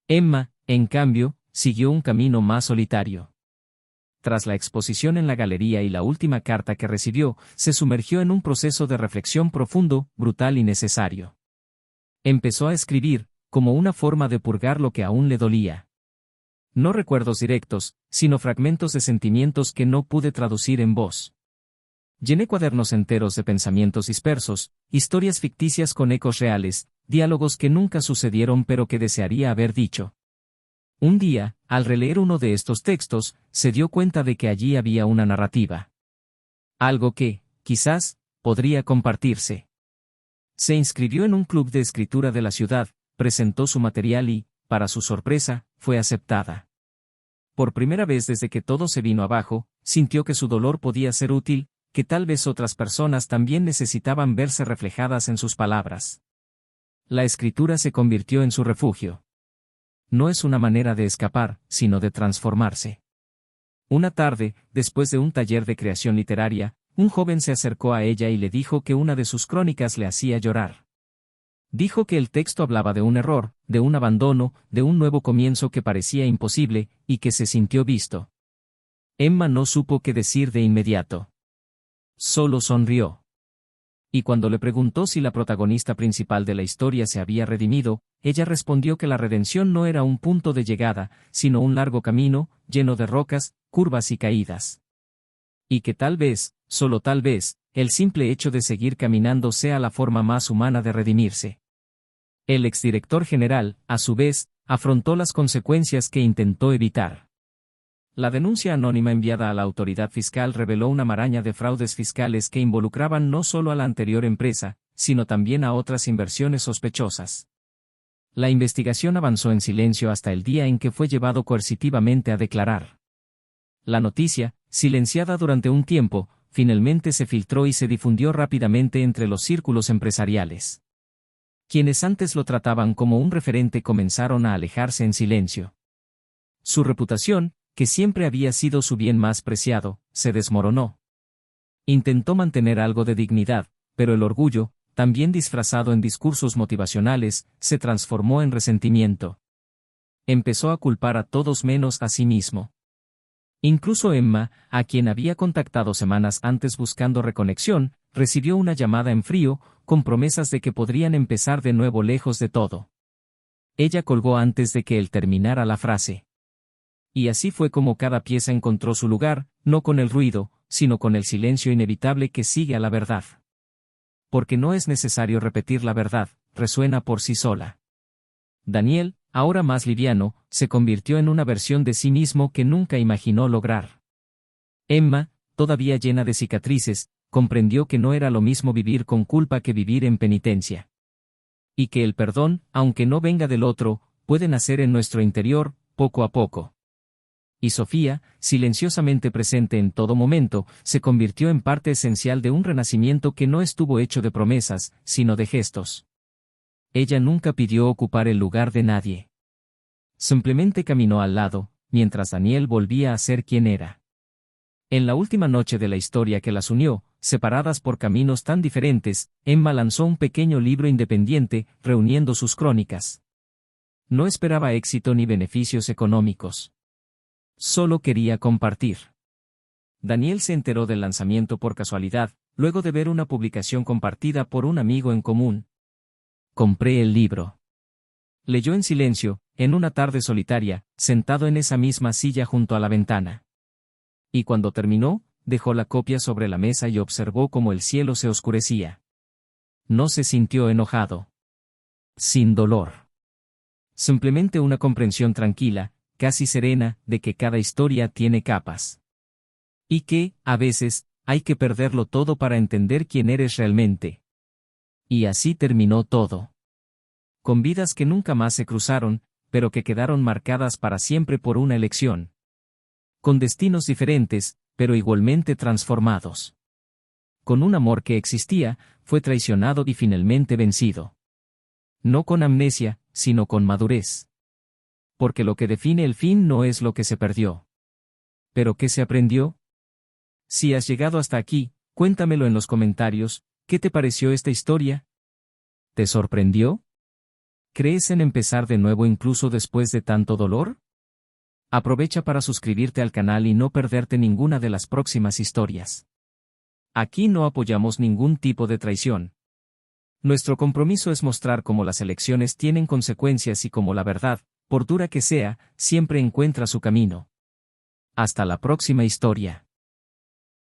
Emma, en cambio, siguió un camino más solitario. Tras la exposición en la galería y la última carta que recibió, se sumergió en un proceso de reflexión profundo, brutal y necesario. Empezó a escribir, como una forma de purgar lo que aún le dolía. No recuerdos directos, sino fragmentos de sentimientos que no pude traducir en voz. Llené cuadernos enteros de pensamientos dispersos, historias ficticias con ecos reales, diálogos que nunca sucedieron pero que desearía haber dicho. Un día, al releer uno de estos textos, se dio cuenta de que allí había una narrativa. Algo que, quizás, podría compartirse. Se inscribió en un club de escritura de la ciudad, presentó su material y, para su sorpresa, fue aceptada. Por primera vez desde que todo se vino abajo, sintió que su dolor podía ser útil, que tal vez otras personas también necesitaban verse reflejadas en sus palabras. La escritura se convirtió en su refugio. No es una manera de escapar, sino de transformarse. Una tarde, después de un taller de creación literaria, un joven se acercó a ella y le dijo que una de sus crónicas le hacía llorar. Dijo que el texto hablaba de un error, de un abandono, de un nuevo comienzo que parecía imposible, y que se sintió visto. Emma no supo qué decir de inmediato. Solo sonrió. Y cuando le preguntó si la protagonista principal de la historia se había redimido, ella respondió que la redención no era un punto de llegada, sino un largo camino, lleno de rocas, curvas y caídas. Y que tal vez, solo tal vez, el simple hecho de seguir caminando sea la forma más humana de redimirse. El exdirector general, a su vez, afrontó las consecuencias que intentó evitar. La denuncia anónima enviada a la autoridad fiscal reveló una maraña de fraudes fiscales que involucraban no solo a la anterior empresa, sino también a otras inversiones sospechosas. La investigación avanzó en silencio hasta el día en que fue llevado coercitivamente a declarar. La noticia, silenciada durante un tiempo, finalmente se filtró y se difundió rápidamente entre los círculos empresariales. Quienes antes lo trataban como un referente comenzaron a alejarse en silencio. Su reputación, que siempre había sido su bien más preciado, se desmoronó. Intentó mantener algo de dignidad, pero el orgullo, también disfrazado en discursos motivacionales, se transformó en resentimiento. Empezó a culpar a todos menos a sí mismo. Incluso Emma, a quien había contactado semanas antes buscando reconexión, recibió una llamada en frío, con promesas de que podrían empezar de nuevo lejos de todo. Ella colgó antes de que él terminara la frase. Y así fue como cada pieza encontró su lugar, no con el ruido, sino con el silencio inevitable que sigue a la verdad. Porque no es necesario repetir la verdad, resuena por sí sola. Daniel, ahora más liviano, se convirtió en una versión de sí mismo que nunca imaginó lograr. Emma, todavía llena de cicatrices, comprendió que no era lo mismo vivir con culpa que vivir en penitencia. Y que el perdón, aunque no venga del otro, puede nacer en nuestro interior, poco a poco. Y Sofía, silenciosamente presente en todo momento, se convirtió en parte esencial de un renacimiento que no estuvo hecho de promesas, sino de gestos. Ella nunca pidió ocupar el lugar de nadie. Simplemente caminó al lado, mientras Daniel volvía a ser quien era. En la última noche de la historia que las unió, separadas por caminos tan diferentes, Emma lanzó un pequeño libro independiente, reuniendo sus crónicas. No esperaba éxito ni beneficios económicos. Solo quería compartir. Daniel se enteró del lanzamiento por casualidad, luego de ver una publicación compartida por un amigo en común. Compré el libro. Leyó en silencio, en una tarde solitaria, sentado en esa misma silla junto a la ventana. Y cuando terminó, dejó la copia sobre la mesa y observó cómo el cielo se oscurecía. No se sintió enojado. Sin dolor. Simplemente una comprensión tranquila, casi serena, de que cada historia tiene capas. Y que, a veces, hay que perderlo todo para entender quién eres realmente. Y así terminó todo. Con vidas que nunca más se cruzaron, pero que quedaron marcadas para siempre por una elección. Con destinos diferentes, pero igualmente transformados. Con un amor que existía, fue traicionado y finalmente vencido. No con amnesia, sino con madurez. Porque lo que define el fin no es lo que se perdió. ¿Pero qué se aprendió? Si has llegado hasta aquí, cuéntamelo en los comentarios. ¿Qué te pareció esta historia? ¿Te sorprendió? ¿Crees en empezar de nuevo incluso después de tanto dolor? Aprovecha para suscribirte al canal y no perderte ninguna de las próximas historias. Aquí no apoyamos ningún tipo de traición. Nuestro compromiso es mostrar cómo las elecciones tienen consecuencias y cómo la verdad, por dura que sea, siempre encuentra su camino. Hasta la próxima historia.